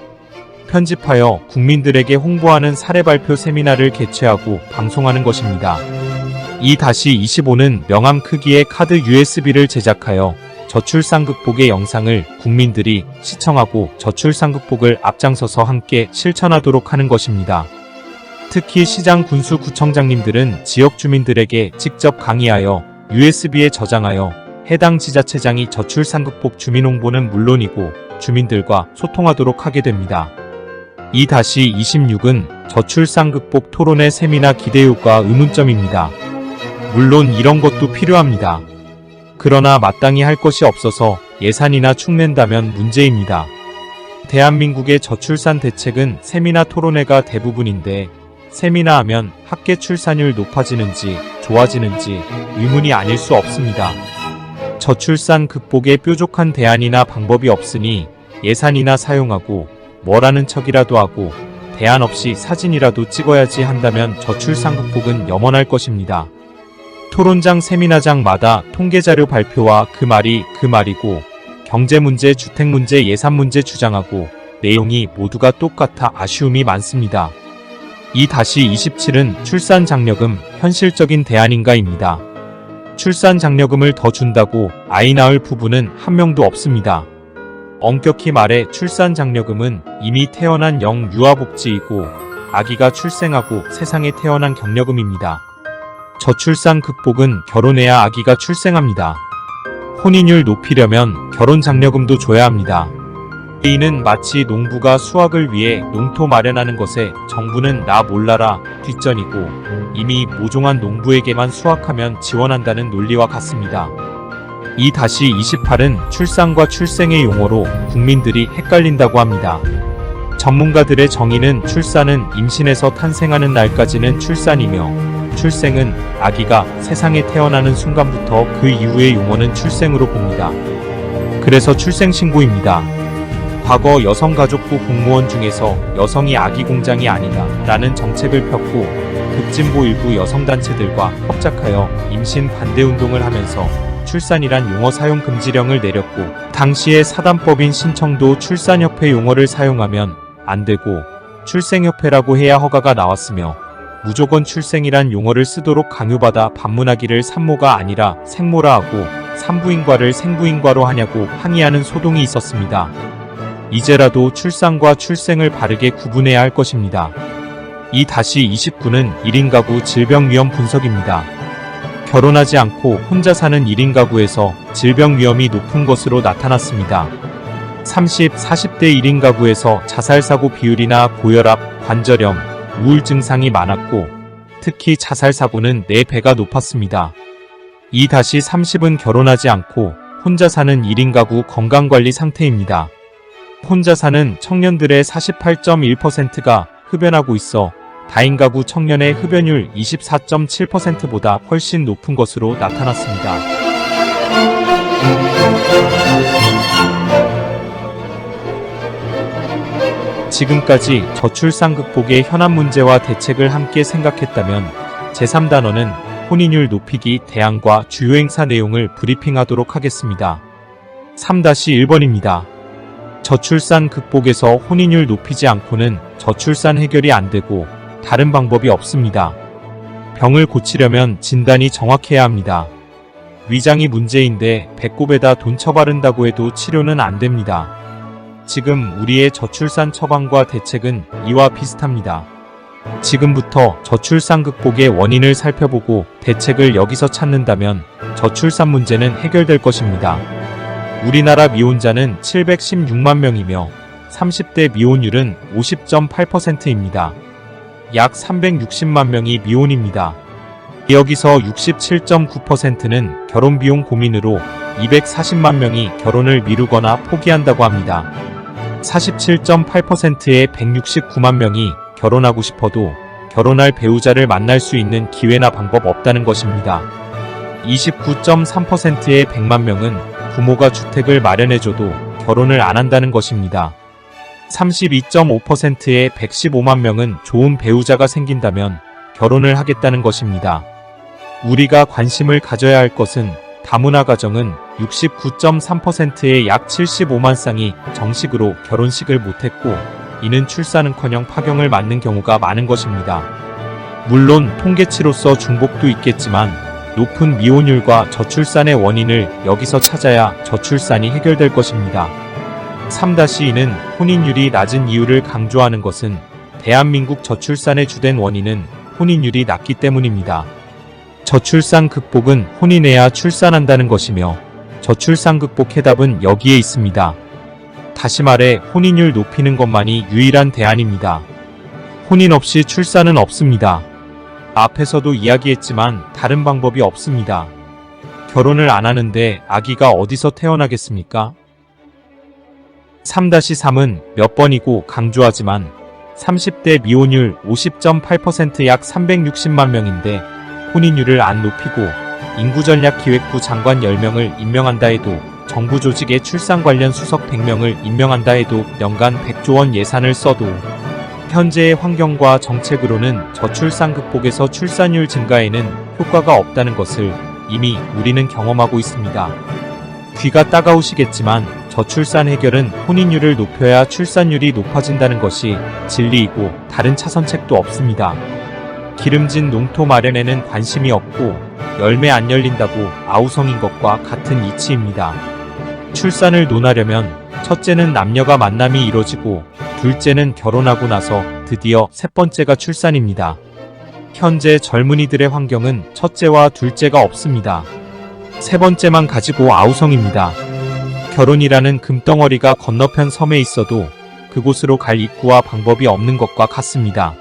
S3: 편집하여 국민들에게 홍보하는 사례 발표 세미나를 개최하고 방송하는 것입니다. 2-25는 명함 크기의 카드 USB를 제작하여 저출산 극복의 영상을 국민들이 시청하고 저출산 극복을 앞장서서 함께 실천하도록 하는 것입니다. 특히 시장, 군수, 구청장님들은 지역 주민들에게 직접 강의하여 USB에 저장하여 해당 지자체장이 저출산 극복 주민 홍보는 물론이고 주민들과 소통하도록 하게 됩니다. 2-26은 저출산 극복 토론회 세미나 기대효과 의문점입니다. 물론 이런 것도 필요합니다. 그러나 마땅히 할 것이 없어서 예산이나 축낸다면 문제입니다. 대한민국의 저출산 대책은 세미나 토론회가 대부분인데 세미나 하면 학계 출산율 높아지는지 좋아지는지 의문이 아닐 수 없습니다. 저출산 극복에 뾰족한 대안이나 방법이 없으니 예산이나 사용하고 뭐라는 척이라도 하고 대안 없이 사진이라도 찍어야지 한다면 저출산 극복은 염원할 것입니다. 토론장 세미나장마다 통계자료 발표와 그 말이 그 말이고 경제문제, 주택문제, 예산문제 주장하고 내용이 모두가 똑같아 아쉬움이 많습니다. 2-27은 출산 장려금 현실적인 대안인가입니다. 출산 장려금을 더 준다고 아이 낳을 부부는 한 명도 없습니다. 엄격히 말해 출산 장려금은 이미 태어난 영유아복지이고 아기가 출생하고 세상에 태어난 격려금입니다. 저출산 극복은 결혼해야 아기가 출생합니다. 혼인율 높이려면 결혼 장려금도 줘야 합니다. 이는 마치 농부가 수확을 위해 농토 마련하는 것에 정부는 나 몰라라 뒷전이고 이미 모종한 농부에게만 수확하면 지원한다는 논리와 같습니다. 2-28은 출산과 출생의 용어로 국민들이 헷갈린다고 합니다. 전문가들의 정의는 출산은 임신에서 탄생하는 날까지는 출산이며 출생은 아기가 세상에 태어나는 순간부터 그 이후의 용어는 출생으로 봅니다. 그래서 출생신고입니다. 과거 여성가족부 공무원 중에서 여성이 아기 공장이 아니다 라는 정책을 폈고 극진보 일부 여성단체들과 협작하여 임신 반대운동을 하면서 출산이란 용어 사용 금지령을 내렸고 당시의 사단법인 신청도 출산협회 용어를 사용하면 안 되고 출생협회라고 해야 허가가 나왔으며 무조건 출생이란 용어를 쓰도록 강요받아 반문하기를 산모가 아니라 생모라 하고 산부인과를 생부인과로 하냐고 항의하는 소동이 있었습니다. 이제라도 출산과 출생을 바르게 구분해야 할 것입니다. 2-29는 1인 가구 질병 위험 분석입니다. 결혼하지 않고 혼자 사는 1인 가구에서 질병 위험이 높은 것으로 나타났습니다. 30, 40대 1인 가구에서 자살사고 비율이나 고혈압, 관절염, 우울 증상이 많았고 특히 자살사고는 4배가 높았습니다. 2-30은 결혼하지 않고 혼자 사는 1인 가구 건강관리 상태입니다. 혼자 사는 청년들의 48.1%가 흡연하고 있어 다인 가구 청년의 흡연율 24.7%보다 훨씬 높은 것으로 나타났습니다. 지금까지 저출산 극복의 현안 문제와 대책을 함께 생각했다면 제3단원은 혼인율 높이기 대안과 주요 행사 내용을 브리핑하도록 하겠습니다. 3-1번입니다. 저출산 극복에서 혼인율 높이지 않고는 저출산 해결이 안 되고 다른 방법이 없습니다. 병을 고치려면 진단이 정확해야 합니다. 위장이 문제인데 배꼽에다 돈 쳐바른다고 해도 치료는 안 됩니다. 지금 우리의 저출산 처방과 대책은 이와 비슷합니다. 지금부터 저출산 극복의 원인을 살펴보고 대책을 여기서 찾는다면 저출산 문제는 해결될 것입니다. 우리나라 미혼자는 716만 명이며 30대 미혼율은 50.8%입니다. 약 360만 명이 미혼입니다. 여기서 67.9%는 결혼비용 고민으로 240만 명이 결혼을 미루거나 포기한다고 합니다. 47.8%의 169만 명이 결혼하고 싶어도 결혼할 배우자를 만날 수 있는 기회나 방법 없다는 것입니다. 29.3%의 100만 명은 부모가 주택을 마련해줘도 결혼을 안 한다는 것입니다. 32.5%의 115만 명은 좋은 배우자가 생긴다면 결혼을 하겠다는 것입니다. 우리가 관심을 가져야 할 것은 다문화 가정은 69.3%의 약 75만 쌍이 정식으로 결혼식을 못했고 이는 출산은커녕 파경을 맞는 경우가 많은 것입니다. 물론 통계치로서 중복도 있겠지만 높은 미혼율과 저출산의 원인을 여기서 찾아야 저출산이 해결될 것입니다. 3-2는 혼인율이 낮은 이유를 강조하는 것은 대한민국 저출산의 주된 원인은 혼인율이 낮기 때문입니다. 저출산 극복은 혼인해야 출산한다는 것이며 저출산 극복 해답은 여기에 있습니다. 다시 말해 혼인율 높이는 것만이 유일한 대안입니다. 혼인 없이 출산은 없습니다. 앞에서도 이야기했지만 다른 방법이 없습니다. 결혼을 안 하는데 아기가 어디서 태어나겠습니까? 3-3은 몇 번이고 강조하지만 30대 미혼율 50.8% 약 360만 명인데 혼인율을 안 높이고 인구전략기획부 장관 10명을 임명한다 해도 정부 조직의 출산 관련 수석 100명을 임명한다 해도 연간 100조 원 예산을 써도 현재의 환경과 정책으로는 저출산 극복에서 출산율 증가에는 효과가 없다는 것을 이미 우리는 경험하고 있습니다. 귀가 따가우시겠지만 저출산 해결은 혼인율을 높여야 출산율이 높아진다는 것이 진리이고 다른 차선책도 없습니다. 기름진 농토 마련에는 관심이 없고 열매 안 열린다고 아우성인 것과 같은 이치입니다. 출산을 논하려면 첫째는 남녀가 만남이 이뤄지고 둘째는 결혼하고 나서 드디어 셋 번째가 출산입니다. 현재 젊은이들의 환경은 첫째와 둘째가 없습니다. 세 번째만 가지고 아우성입니다. 결혼이라는 금덩어리가 건너편 섬에 있어도 그곳으로 갈 입구와 방법이 없는 것과 같습니다.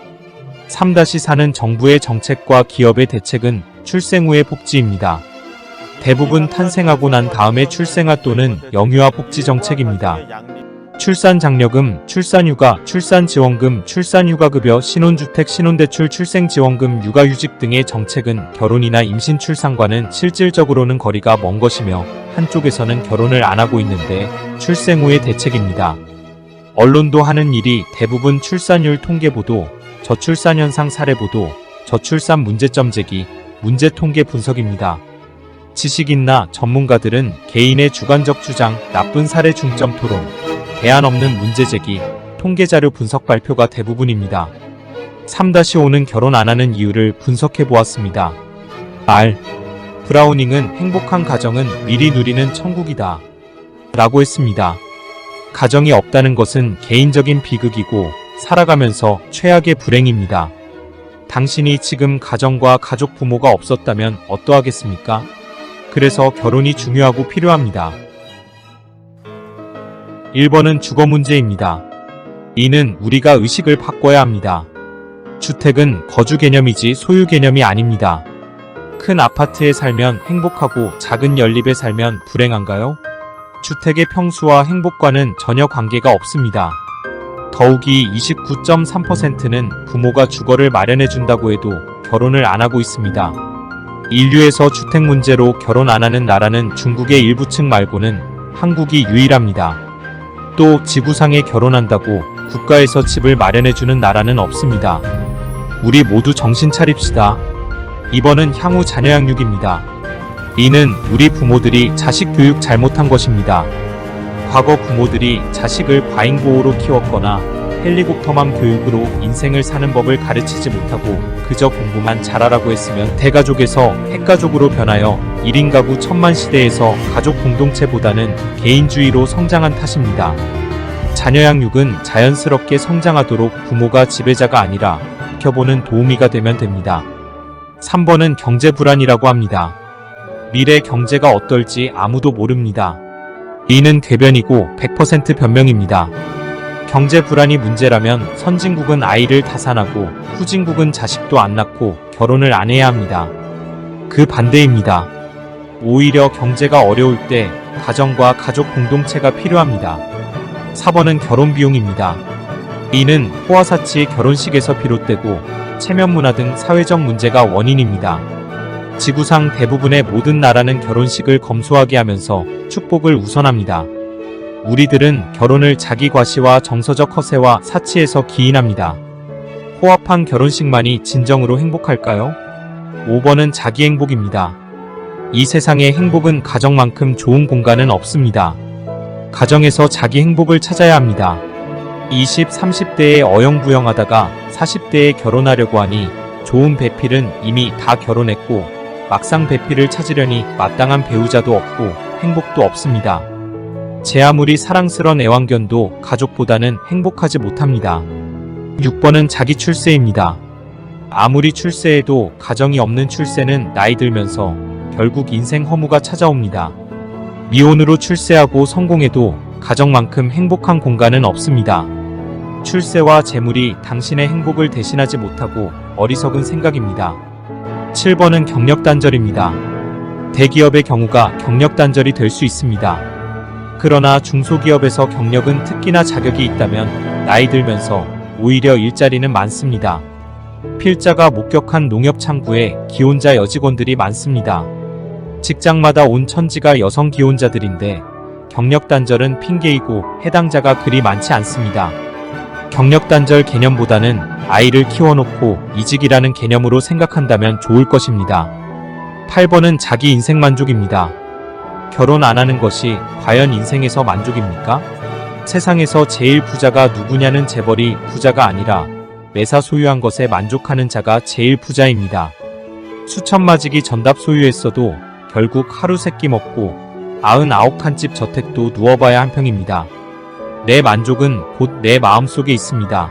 S3: 3-4는 정부의 정책과 기업의 대책은 출생 후의 복지입니다. 대부분 탄생하고 난 다음에 출생아 또는 영유아 복지 정책입니다. 출산장려금, 출산휴가, 출산지원금, 출산휴가급여, 신혼주택, 신혼대출, 출생지원금, 육아휴직 등의 정책은 결혼이나 임신 출산과는 실질적으로는 거리가 먼 것이며 한쪽에서는 결혼을 안 하고 있는데 출생 후의 대책입니다. 언론도 하는 일이 대부분 출산율 통계보도, 저출산 현상 사례보도, 저출산 문제점 제기, 문제 통계 분석입니다. 지식인나 전문가들은 개인의 주관적 주장, 나쁜 사례 중점 토론, 대안 없는 문제 제기, 통계 자료 분석 발표가 대부분입니다. 3-5는 결혼 안 하는 이유를 분석해 보았습니다. R. 브라우닝은 행복한 가정은 미리 누리는 천국이다. 라고 했습니다. 가정이 없다는 것은 개인적인 비극이고 살아가면서 최악의 불행입니다. 당신이 지금 가정과 가족 부모가 없었다면 어떠하겠습니까? 그래서 결혼이 중요하고 필요합니다. 1번은 주거 문제입니다. 이는 우리가 의식을 바꿔야 합니다. 주택은 거주 개념이지 소유 개념이 아닙니다. 큰 아파트에 살면 행복하고 작은 연립에 살면 불행한가요? 주택의 평수와 행복과는 전혀 관계가 없습니다. 더욱이 29.3%는 부모가 주거를 마련해준다고 해도 결혼을 안 하고 있습니다. 인류에서 주택 문제로 결혼 안 하는 나라는 중국의 일부층 말고는 한국이 유일합니다. 또 지구상에 결혼한다고 국가에서 집을 마련해주는 나라는 없습니다. 우리 모두 정신 차립시다. 2번은 향후 자녀 양육입니다. 이는 우리 부모들이 자식 교육 잘못한 것입니다. 과거 부모들이 자식을 과잉보호로 키웠거나 헬리콥터맘 교육으로 인생을 사는 법을 가르치지 못하고 그저 공부만 잘하라고 했으면 대가족에서 핵가족으로 변하여 1인 가구 천만 시대에서 가족 공동체보다는 개인주의로 성장한 탓입니다. 자녀 양육은 자연스럽게 성장하도록 부모가 지배자가 아니라 지켜보는 도우미가 되면 됩니다. 3번은 경제 불안이라고 합니다. 미래 경제가 어떨지 아무도 모릅니다. 이는 궤변이고 100% 변명입니다. 경제 불안이 문제라면 선진국은 아이를 다산하고 후진국은 자식도 안 낳고 결혼을 안 해야 합니다. 그 반대입니다. 오히려 경제가 어려울 때 가정과 가족 공동체가 필요합니다. 4번은 결혼 비용입니다. 이는 호화사치 결혼식에서 비롯되고 체면 문화 등 사회적 문제가 원인입니다. 지구상 대부분의 모든 나라는 결혼식을 검소하게 하면서 축복을 우선합니다. 우리들은 결혼을 자기 과시와 정서적 허세와 사치에서 기인합니다. 호합한 결혼식만이 진정으로 행복할까요? 5번은 자기 행복입니다. 이 세상의 행복은 가정만큼 좋은 공간은 없습니다. 가정에서 자기 행복을 찾아야 합니다. 20, 30대에 어영부영하다가 40대에 결혼하려고 하니 좋은 배필은 이미 다 결혼했고 막상 배필을 찾으려니 마땅한 배우자도 없고 행복도 없습니다. 제 아무리 사랑스런 애완견도 가족보다는 행복하지 못합니다. 6번은 자기 출세입니다. 아무리 출세해도 가정이 없는 출세는 나이 들면서 결국 인생 허무가 찾아옵니다. 미혼으로 출세하고 성공해도 가정만큼 행복한 공간은 없습니다. 출세와 재물이 당신의 행복을 대신하지 못하고 어리석은 생각입니다. 7번은 경력단절입니다. 대기업의 경우가 경력단절이 될 수 있습니다. 그러나 중소기업에서 경력은 특기나 자격이 있다면 나이 들면서 오히려 일자리는 많습니다. 필자가 목격한 농협창구에 기혼자 여직원들이 많습니다. 직장마다 온 천지가 여성 기혼자들인데 경력단절은 핑계이고 해당자가 그리 많지 않습니다. 경력단절 개념보다는 아이를 키워놓고 이직이라는 개념으로 생각한다면 좋을 것입니다. 8번은 자기 인생 만족입니다. 결혼 안 하는 것이 과연 인생에서 만족입니까? 세상에서 제일 부자가 누구냐는 재벌이 부자가 아니라 매사 소유한 것에 만족하는 자가 제일 부자입니다. 수천마지기 전답 소유했어도 결국 하루 세끼 먹고 99칸집 저택도 누워봐야 한평입니다. 내 만족은 곧 내 마음속에 있습니다.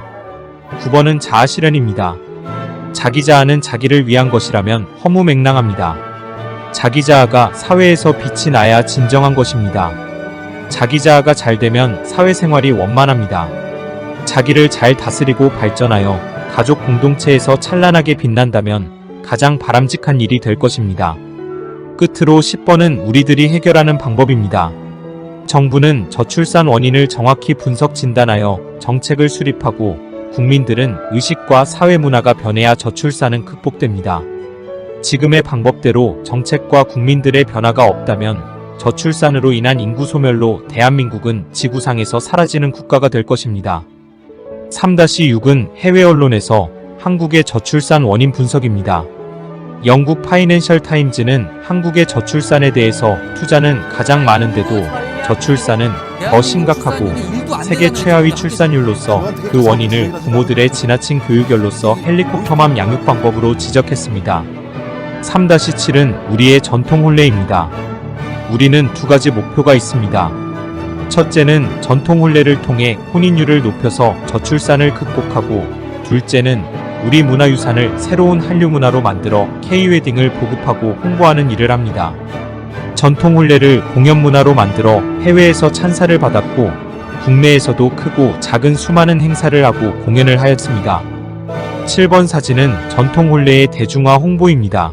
S3: 9번은 자아실현입니다. 자기 자아는 자기를 위한 것이라면 허무맹랑합니다. 자기 자아가 사회에서 빛이 나야 진정한 것입니다. 자기 자아가 잘 되면 사회생활이 원만합니다. 자기를 잘 다스리고 발전하여 가족 공동체에서 찬란하게 빛난다면 가장 바람직한 일이 될 것입니다. 끝으로 10번은 우리들이 해결하는 방법입니다. 정부는 저출산 원인을 정확히 분석 진단하여 정책을 수립하고 국민들은 의식과 사회 문화가 변해야 저출산은 극복됩니다. 지금의 방법대로 정책과 국민들의 변화가 없다면 저출산으로 인한 인구 소멸로 대한민국은 지구상에서 사라지는 국가가 될 것입니다. 3-6은 해외 언론에서 한국의 저출산 원인 분석입니다. 영국 파이낸셜 타임즈는 한국의 저출산에 대해서 투자는 가장 많은데도 저출산은 더 심각하고 세계 최하위 출산율로서 그 원인을 부모들의 지나친 교육열로서 헬리콥터맘 양육 방법으로 지적했습니다. 3-7은 우리의 전통 혼례입니다. 우리는 두 가지 목표가 있습니다. 첫째는 전통 혼례를 통해 혼인율을 높여서 저출산을 극복하고, 둘째는 우리 문화유산을 새로운 한류 문화로 만들어 K-웨딩을 보급하고 홍보하는 일을 합니다. 전통 혼례를 공연 문화로 만들어 해외에서 찬사를 받았고 국내에서도 크고 작은 수많은 행사를 하고 공연을 하였습니다. 7번 사진은 전통 혼례의 대중화 홍보입니다.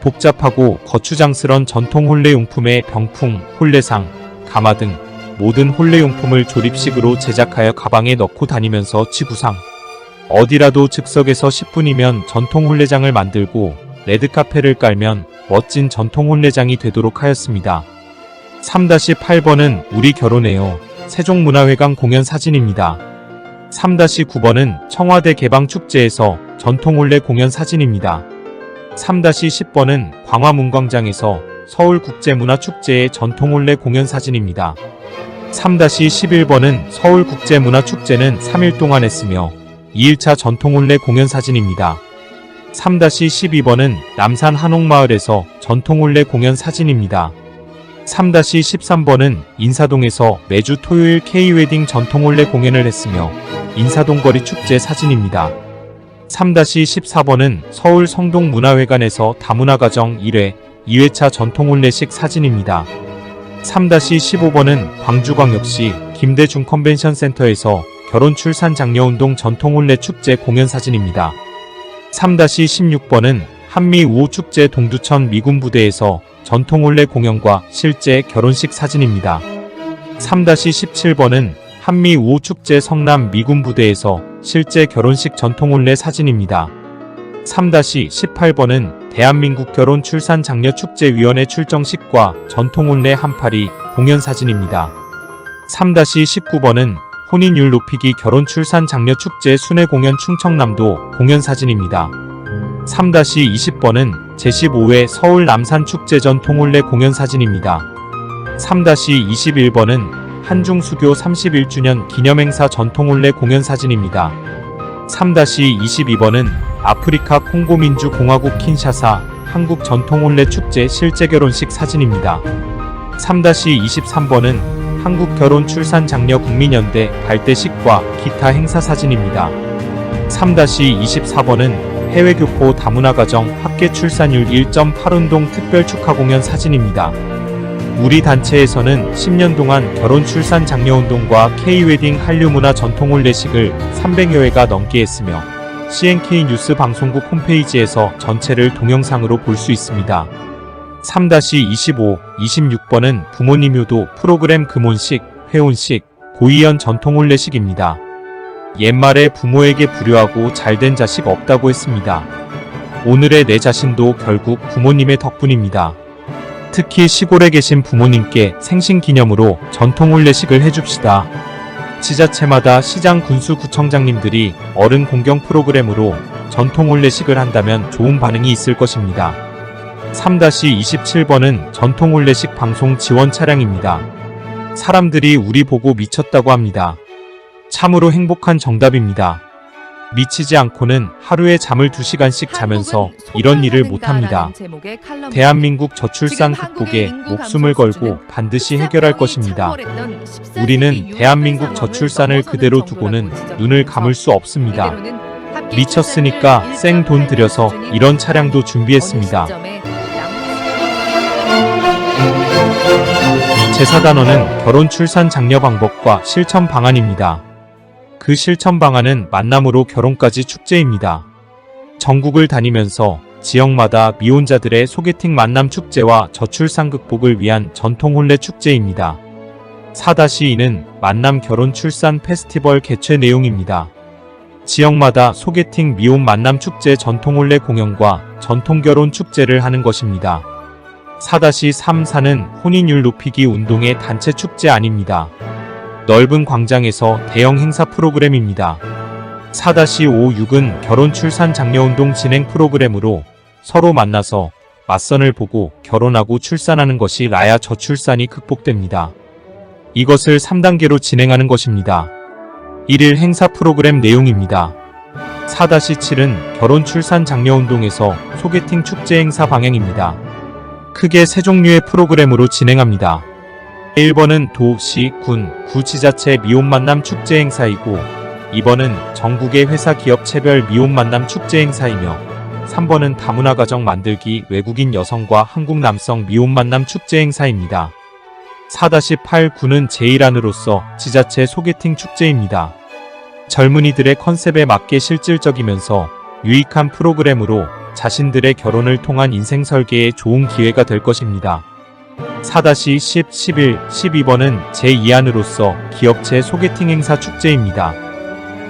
S3: 복잡하고 거추장스런 전통 혼례 용품의 병풍, 혼례상, 가마 등 모든 혼례 용품을 조립식으로 제작하여 가방에 넣고 다니면서 지구상 어디라도 즉석에서 10분이면 전통 혼례장을 만들고 레드카펫을 깔면 멋진 전통 혼례장이 되도록 하였습니다. 3-8번은 우리 결혼해요. 세종문화회관 공연 사진입니다. 3-9번은 청와대 개방축제에서 전통 혼례 공연 사진입니다. 3-10번은 광화문광장에서 서울국제문화축제의 전통 혼례 공연 사진입니다. 3-11번은 서울국제문화축제는 3일 동안 했으며 2일차 전통 혼례 공연 사진입니다. 3-12번은 남산 한옥마을에서 전통 혼례 공연 사진입니다. 3-13번은 인사동에서 매주 토요일 K웨딩 전통혼례 공연을 했으며 인사동 거리 축제 사진입니다. 3-14번은 서울 성동문화회관에서 다문화가정 1회, 2회차 전통혼례식 사진입니다. 3-15번은 광주광역시 김대중 컨벤션센터에서 결혼 출산 장려운동 전통혼례 축제 공연 사진입니다. 3-16번은 한미 5호 축제 동두천 미군부대에서 전통혼례 공연과 실제 결혼식 사진입니다. 3-17번은 한미 5호 축제 성남 미군부대에서 실제 결혼식 전통혼례 사진입니다. 3-18번은 대한민국 결혼 출산 장려 축제위원회 출정식과 전통혼례 한파리 공연 사진입니다. 3-19번은 혼인율 높이기 결혼 출산 장려 축제 순회 공연 충청남도 공연 사진입니다. 3-20번은 제15회 서울 남산 축제 전통혼례 공연 사진입니다. 3-21번은 한중수교 31주년 기념행사 전통혼례 공연 사진입니다. 3-22번은 아프리카 콩고민주공화국 킨샤사 한국 전통혼례 축제 실제 결혼식 사진입니다. 3-23번은 한국 결혼 출산 장려 국민연대 발대식과 기타 행사 사진입니다. 3-24번은 해외교포 다문화가정 합계 출산율 1.8운동 특별 축하 공연 사진입니다. 우리 단체에서는 10년 동안 결혼 출산 장려운동과 K웨딩 한류문화 전통혼례식을 300여 회가 넘게 했으며 CNK 뉴스 방송국 홈페이지에서 전체를 동영상으로 볼 수 있습니다. 3-25, 26번은 부모님 효도 프로그램 금혼식, 회혼식, 고이연 전통혼례식입니다. 옛말에 부모에게 불효하고 잘된 자식 없다고 했습니다. 오늘의 내 자신도 결국 부모님의 덕분입니다. 특히 시골에 계신 부모님께 생신기념으로 전통혼례식을 해줍시다. 지자체마다 시장 군수구청장님들이 어른 공경 프로그램으로 전통혼례식을 한다면 좋은 반응이 있을 것입니다. 3-27번은 전통혼례식 방송 지원 차량입니다. 사람들이 우리 보고 미쳤다고 합니다. 참으로 행복한 정답입니다. 미치지 않고는 하루에 잠을 2시간씩 자면서 이런 일을 못합니다. 대한민국 저출산 극복에 목숨을 걸고 반드시 해결할 것입니다. 우리는 대한민국 저출산을 그대로 두고는 눈을 감을 수 없습니다. 미쳤으니까 생 돈 들여서 이런 차량도 준비했습니다. 제4단원은 결혼 출산 장려 방법과 실천 방안입니다. 그 실천 방안은 만남으로 결혼까지 축제입니다. 전국을 다니면서 지역마다 미혼자들의 소개팅 만남 축제와 저출산 극복을 위한 전통혼례 축제입니다. 4-2는 만남 결혼 출산 페스티벌 개최 내용입니다. 지역마다 소개팅 미혼 만남 축제 전통혼례 공연과 전통결혼 축제를 하는 것입니다. 4-3-4는 혼인율 높이기 운동의 단체 축제 아닙니다. 넓은 광장에서 대형 행사 프로그램입니다. 4-5-6은 결혼 출산 장려운동 진행 프로그램으로 서로 만나서 맞선을 보고 결혼하고 출산하는 것이 라야 저출산이 극복됩니다. 이것을 3단계로 진행하는 것입니다. 1일 행사 프로그램 내용입니다. 4-7은 결혼 출산 장려운동에서 소개팅 축제 행사 방향입니다. 크게 3종류의 프로그램으로 진행합니다. 1번은 도, 시, 군, 구지자체 미혼만남 축제 행사이고 2번은 전국의 회사 기업 체별 미혼만남 축제 행사이며 3번은 다문화가정 만들기 외국인 여성과 한국 남성 미혼만남 축제 행사입니다. 4-8-9는 제1안으로서 지자체 소개팅 축제입니다. 젊은이들의 컨셉에 맞게 실질적이면서 유익한 프로그램으로 자신들의 결혼을 통한 인생 설계에 좋은 기회가 될 것입니다. 4-10, 11, 12번은 제2안으로서 기업체 소개팅 행사 축제입니다.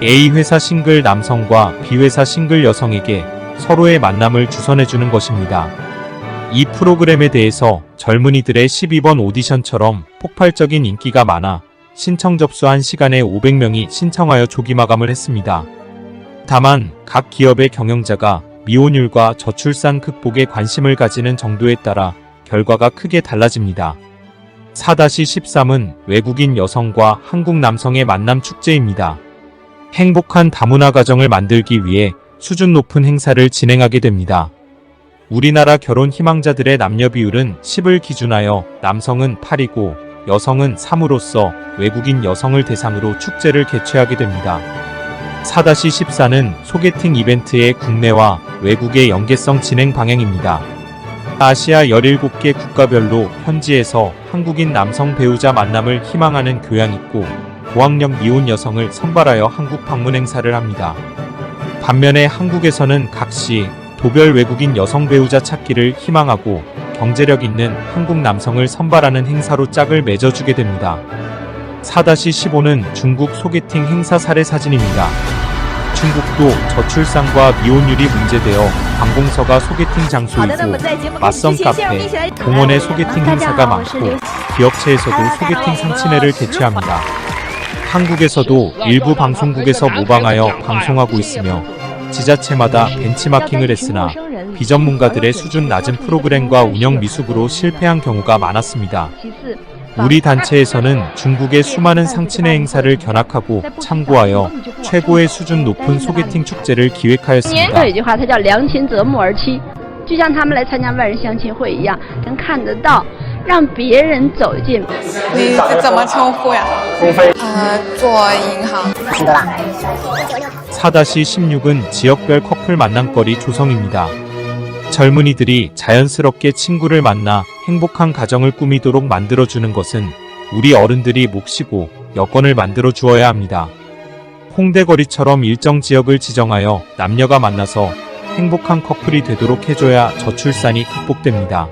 S3: A회사 싱글 남성과 B회사 싱글 여성에게 서로의 만남을 주선해주는 것입니다. 이 프로그램에 대해서 젊은이들의 12번 오디션처럼 폭발적인 인기가 많아 신청 접수한 시간에 500명이 신청하여 조기 마감을 했습니다. 다만 각 기업의 경영자가 미혼율과 저출산 극복에 관심을 가지는 정도에 따라 결과가 크게 달라집니다. 4-13은 외국인 여성과 한국 남성의 만남 축제입니다. 행복한 다문화 가정을 만들기 위해 수준 높은 행사를 진행하게 됩니다. 우리나라 결혼 희망자들의 남녀 비율은 10을 기준하여 남성은 8이고 여성은 3으로서 외국인 여성을 대상으로 축제를 개최하게 됩니다. 4-14는 소개팅 이벤트의 국내와 외국의 연계성 진행 방향입니다. 아시아 17개 국가별로 현지에서 한국인 남성 배우자 만남을 희망하는 교양 있고 고학력 미혼 여성을 선발하여 한국 방문 행사를 합니다. 반면에 한국에서는 각시 도별 외국인 여성 배우자 찾기를 희망하고 경제력 있는 한국 남성을 선발하는 행사로 짝을 맺어주게 됩니다. 4-15는 중국 소개팅 행사 사례 사진입니다. 중국도 저출산과 미혼율이 문제되어 관공서가 소개팅 장소이고 맞선 카페, 공원의 소개팅 행사가 많고 기업체에서도 소개팅 상친회를 개최합니다. 한국에서도 일부 방송국에서 모방하여 방송하고 있으며 지자체마다 벤치마킹을 했으나 비전문가들의 수준 낮은 프로그램과 운영 미숙으로 실패한 경우가 많았습니다. 우리 단체에서는 중국의 수많은 상친회 행사를 견학하고 참고하여 최고의 수준 높은 소개팅 축제를 기획하였습니다.
S4: 有一句话，它叫良禽择木而栖，就像他们来参加万人相亲会一样，能看得到，让别人走进。
S5: 你怎么称呼呀？做银行。
S3: 4-16은 지역별 커플 만남거리 조성입니다. 젊은이들이 자연스럽게 친구를 만나 행복한 가정을 꾸미도록 만들어주는 것은 우리 어른들이 몫이고 여건을 만들어 주어야 합니다. 홍대거리처럼 일정 지역을 지정하여 남녀가 만나서 행복한 커플이 되도록 해줘야 저출산이 극복됩니다.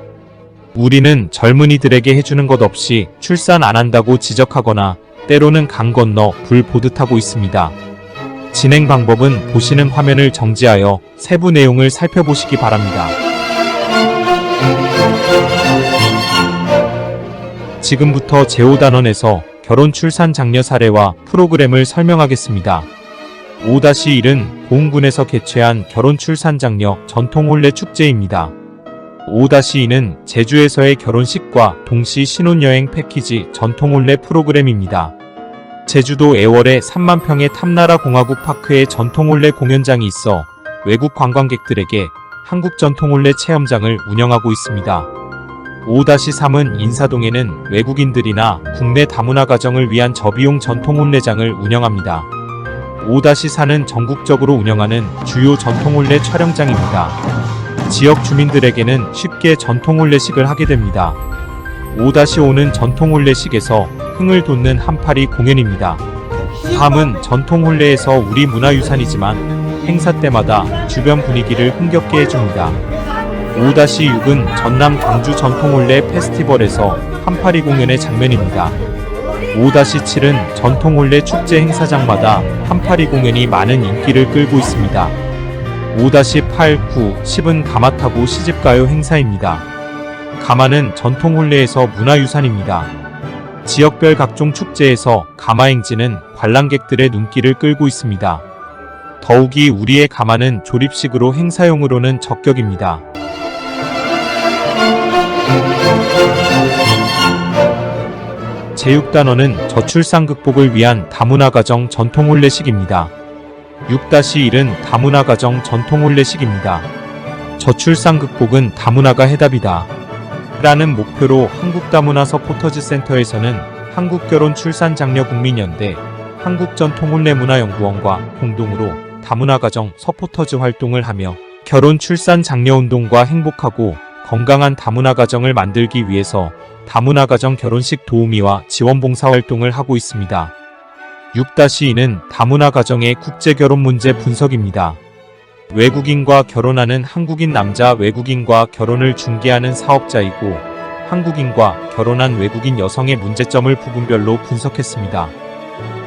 S3: 우리는 젊은이들에게 해주는 것 없이 출산 안 한다고 지적하거나 때로는 강 건너 불 보듯 하고 있습니다. 진행 방법은 보시는 화면을 정지하여 세부 내용을 살펴보시기 바랍니다. 지금부터 제5단원에서 결혼 출산 장려 사례와 프로그램을 설명하겠습니다. 5-1은 보은군에서 개최한 결혼 출산 장려 전통혼례 축제입니다. 5-2는 제주에서의 결혼식과 동시 신혼여행 패키지 전통혼례 프로그램입니다. 제주도 애월에 3만 평의 탐나라 공화국 파크에 전통혼례 공연장이 있어 외국 관광객들에게 한국 전통혼례 체험장을 운영하고 있습니다. 5-3은 인사동에는 외국인들이나 국내 다문화 가정을 위한 저비용 전통혼례장을 운영합니다. 5-4는 전국적으로 운영하는 주요 전통혼례 촬영장입니다. 지역 주민들에게는 쉽게 전통혼례식을 하게 됩니다. 5-5는 전통혼례식에서 흥을 돋는 한파리 공연입니다. 다음은 전통혼례에서 우리 문화유산이지만 행사 때마다 주변 분위기를 흥겹게 해줍니다. 5-6은 전남 광주 전통혼례 페스티벌에서 한파리 공연의 장면입니다. 5-7은 전통혼례 축제 행사장마다 한파리 공연이 많은 인기를 끌고 있습니다. 5-8, 9, 10은 가마 타고 시집가요 행사입니다. 가마는 전통혼례에서 문화유산입니다. 지역별 각종 축제에서 가마행진은 관람객들의 눈길을 끌고 있습니다. 더욱이 우리의 가마는 조립식으로 행사용으로는 적격입니다. 제6단원은 저출산 극복을 위한 다문화 가정 전통혼례식입니다. 6-1은 다문화 가정 전통혼례식입니다. 저출산 극복은 다문화가 해답이다. 라는 목표로 한국다문화 서포터즈 센터에서는 한국결혼출산장려국민연대, 한국전통혼례문화연구원과 공동으로 다문화 가정 서포터즈 활동을 하며 결혼 출산 장려 운동과 행복하고 건강한 다문화 가정을 만들기 위해서 다문화 가정 결혼식 도우미와 지원 봉사 활동을 하고 있습니다. 6-2는 다문화 가정의 국제 결혼 문제 분석입니다. 외국인과 결혼하는 한국인 남자 외국인과 결혼을 중개하는 사업자이고 한국인과 결혼한 외국인 여성의 문제점을 부분별로 분석했습니다.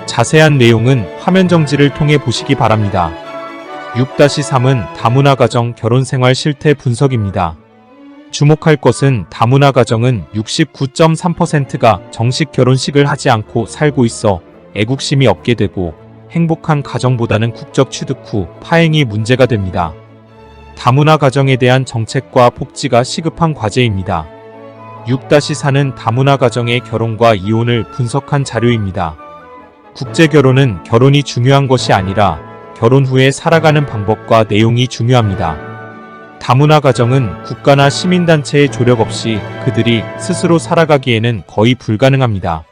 S3: 자세한 내용은 화면 정지를 통해 보시기 바랍니다. 6-3은 다문화 가정 결혼 생활 실태 분석입니다. 주목할 것은 다문화 가정은 69.3%가 정식 결혼식을 하지 않고 살고 있어 애국심이 없게 되고 행복한 가정보다는 국적 취득 후 파행이 문제가 됩니다. 다문화 가정에 대한 정책과 복지가 시급한 과제입니다. 6-4는 다문화 가정의 결혼과 이혼을 분석한 자료입니다. 국제결혼은 결혼이 중요한 것이 아니라 결혼 후에 살아가는 방법과 내용이 중요합니다. 다문화 가정은 국가나 시민단체의 조력 없이 그들이 스스로 살아가기에는 거의 불가능합니다.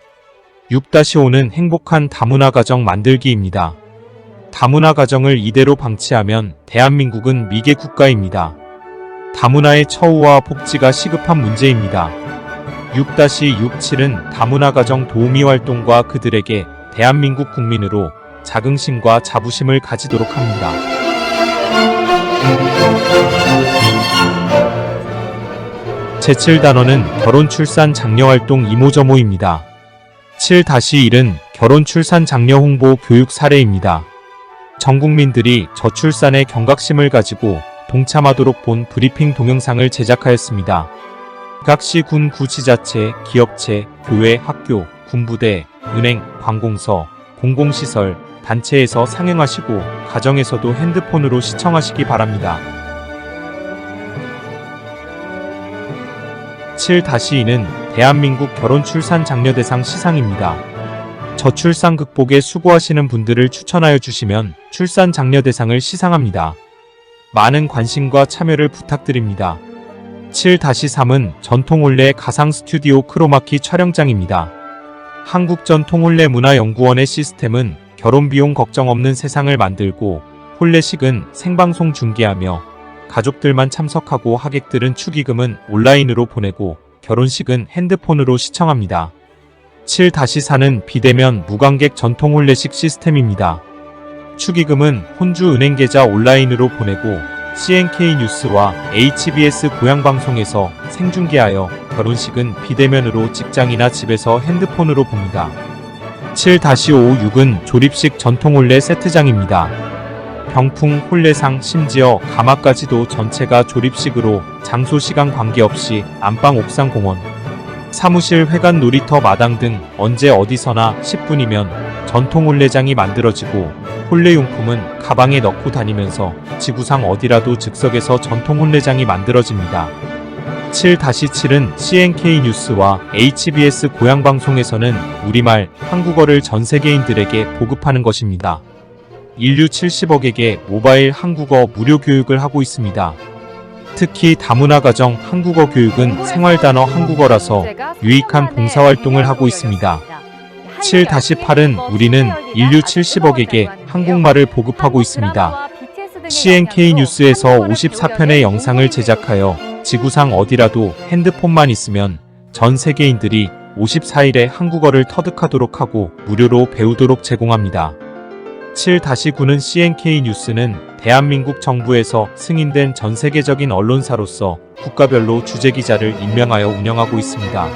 S3: 6-5는 행복한 다문화 가정 만들기입니다. 다문화 가정을 이대로 방치하면 대한민국은 미개 국가입니다. 다문화의 처우와 복지가 시급한 문제입니다. 6-67은 다문화 가정 도우미 활동과 그들에게 대한민국 국민으로 자긍심과 자부심을 가지도록 합니다. 제7단원은 결혼 출산 장려 활동 이모저모입니다. 7-1은 결혼 출산 장려 홍보 교육 사례입니다. 전 국민들이 저출산의 경각심을 가지고 동참하도록 본 브리핑 동영상을 제작하였습니다. 각 시, 군, 구지자체, 기업체, 교회, 학교, 군부대, 은행, 관공서, 공공시설, 단체에서 상영하시고 가정에서도 핸드폰으로 시청하시기 바랍니다. 7-2는 대한민국 결혼 출산 장려 대상 시상입니다. 저출산 극복에 수고하시는 분들을 추천하여 주시면 출산 장려 대상을 시상합니다. 많은 관심과 참여를 부탁드립니다. 7-3은 전통혼례 가상 스튜디오 크로마키 촬영장입니다. 한국전통혼례문화연구원의 시스템은 결혼비용 걱정 없는 세상을 만들고 혼례식은 생방송 중계하며 가족들만 참석하고 하객들은 축의금은 온라인으로 보내고 결혼식은 핸드폰으로 시청합니다. 7-4는 비대면 무관객 전통혼례식 시스템입니다. 축의금은 혼주 은행계좌 온라인으로 보내고 CNK 뉴스와 HBS 고향방송에서 생중계하여 결혼식은 비대면으로 직장이나 집에서 핸드폰으로 봅니다. 7-5-6은 조립식 전통혼례 세트장입니다. 병풍, 혼례상, 심지어 가마까지도 전체가 조립식으로 장소 시간 관계없이 안방, 옥상, 공원, 사무실, 회관, 놀이터, 마당 등 언제 어디서나 10분이면 전통혼례장이 만들어지고 혼례용품은 가방에 넣고 다니면서 지구상 어디라도 즉석에서 전통혼례장이 만들어집니다. 7-7은 CNK 뉴스와 HBS 고향방송에서는 우리말, 한국어를 전 세계인들에게 보급하는 것입니다. 인류 70억에게 모바일 한국어 무료 교육을 하고 있습니다. 특히 다문화 가정 한국어 교육은 생활단어 한국어라서 유익한 봉사활동을 하고 있습니다. 7-8은 우리는 인류 70억에게 한국말을 보급하고 있습니다. CNK 뉴스에서 54편의 영상을 제작하여 지구상 어디라도 핸드폰만 있으면 전 세계인들이 54일에 한국어를 터득하도록 하고 무료로 배우도록 제공합니다. 7-9는 CNK 뉴스는 대한민국 정부에서 승인된 전 세계적인 언론사로서 국가별로 주재기자를 임명하여 운영하고 있습니다.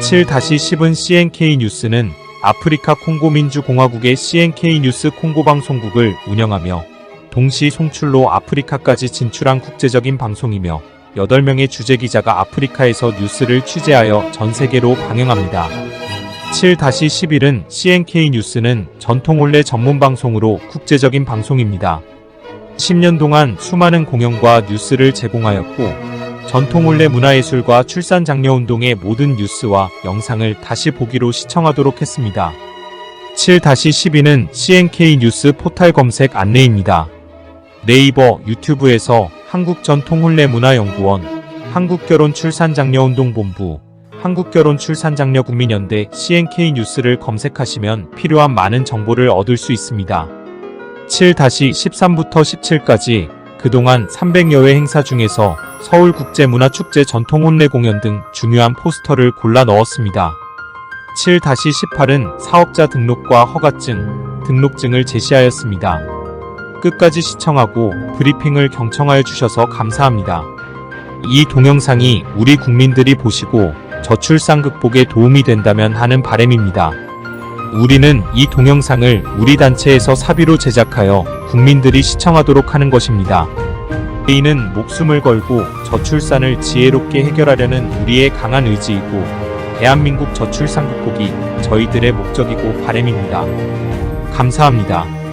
S3: 7-10은 CNK 뉴스는 아프리카 콩고 민주공화국의 CNK 뉴스 콩고 방송국을 운영하며 동시 송출로 아프리카까지 진출한 국제적인 방송이며 8명의 주재기자가 아프리카에서 뉴스를 취재하여 전 세계로 방영합니다. 7-11은 CNK 뉴스는 전통혼례 전문 방송으로 국제적인 방송입니다. 10년 동안 수많은 공연과 뉴스를 제공하였고 전통혼례 문화예술과 출산장려운동의 모든 뉴스와 영상을 다시 보기로 시청하도록 했습니다. 7-12는 CNK 뉴스 포탈 검색 안내입니다. 네이버, 유튜브에서 한국전통혼례문화연구원, 한국결혼출산장려운동본부, 한국결혼출산장려국민연대 CNK 뉴스를 검색하시면 필요한 많은 정보를 얻을 수 있습니다. 7-13부터 17까지 그동안 300여 회 행사 중에서 서울국제문화축제 전통혼례 공연 등 중요한 포스터를 골라 넣었습니다. 7-18은 사업자 등록과 허가증, 등록증을 제시하였습니다. 끝까지 시청하고 브리핑을 경청하여 주셔서 감사합니다. 이 동영상이 우리 국민들이 보시고 저출산 극복에 도움이 된다면 하는 바람입니다. 우리는 이 동영상을 우리 단체에서 사비로 제작하여 국민들이 시청하도록 하는 것입니다. 이는 목숨을 걸고 저출산을 지혜롭게 해결하려는 우리의 강한 의지이고 대한민국 저출산 극복이 저희들의 목적이고 바람입니다. 감사합니다.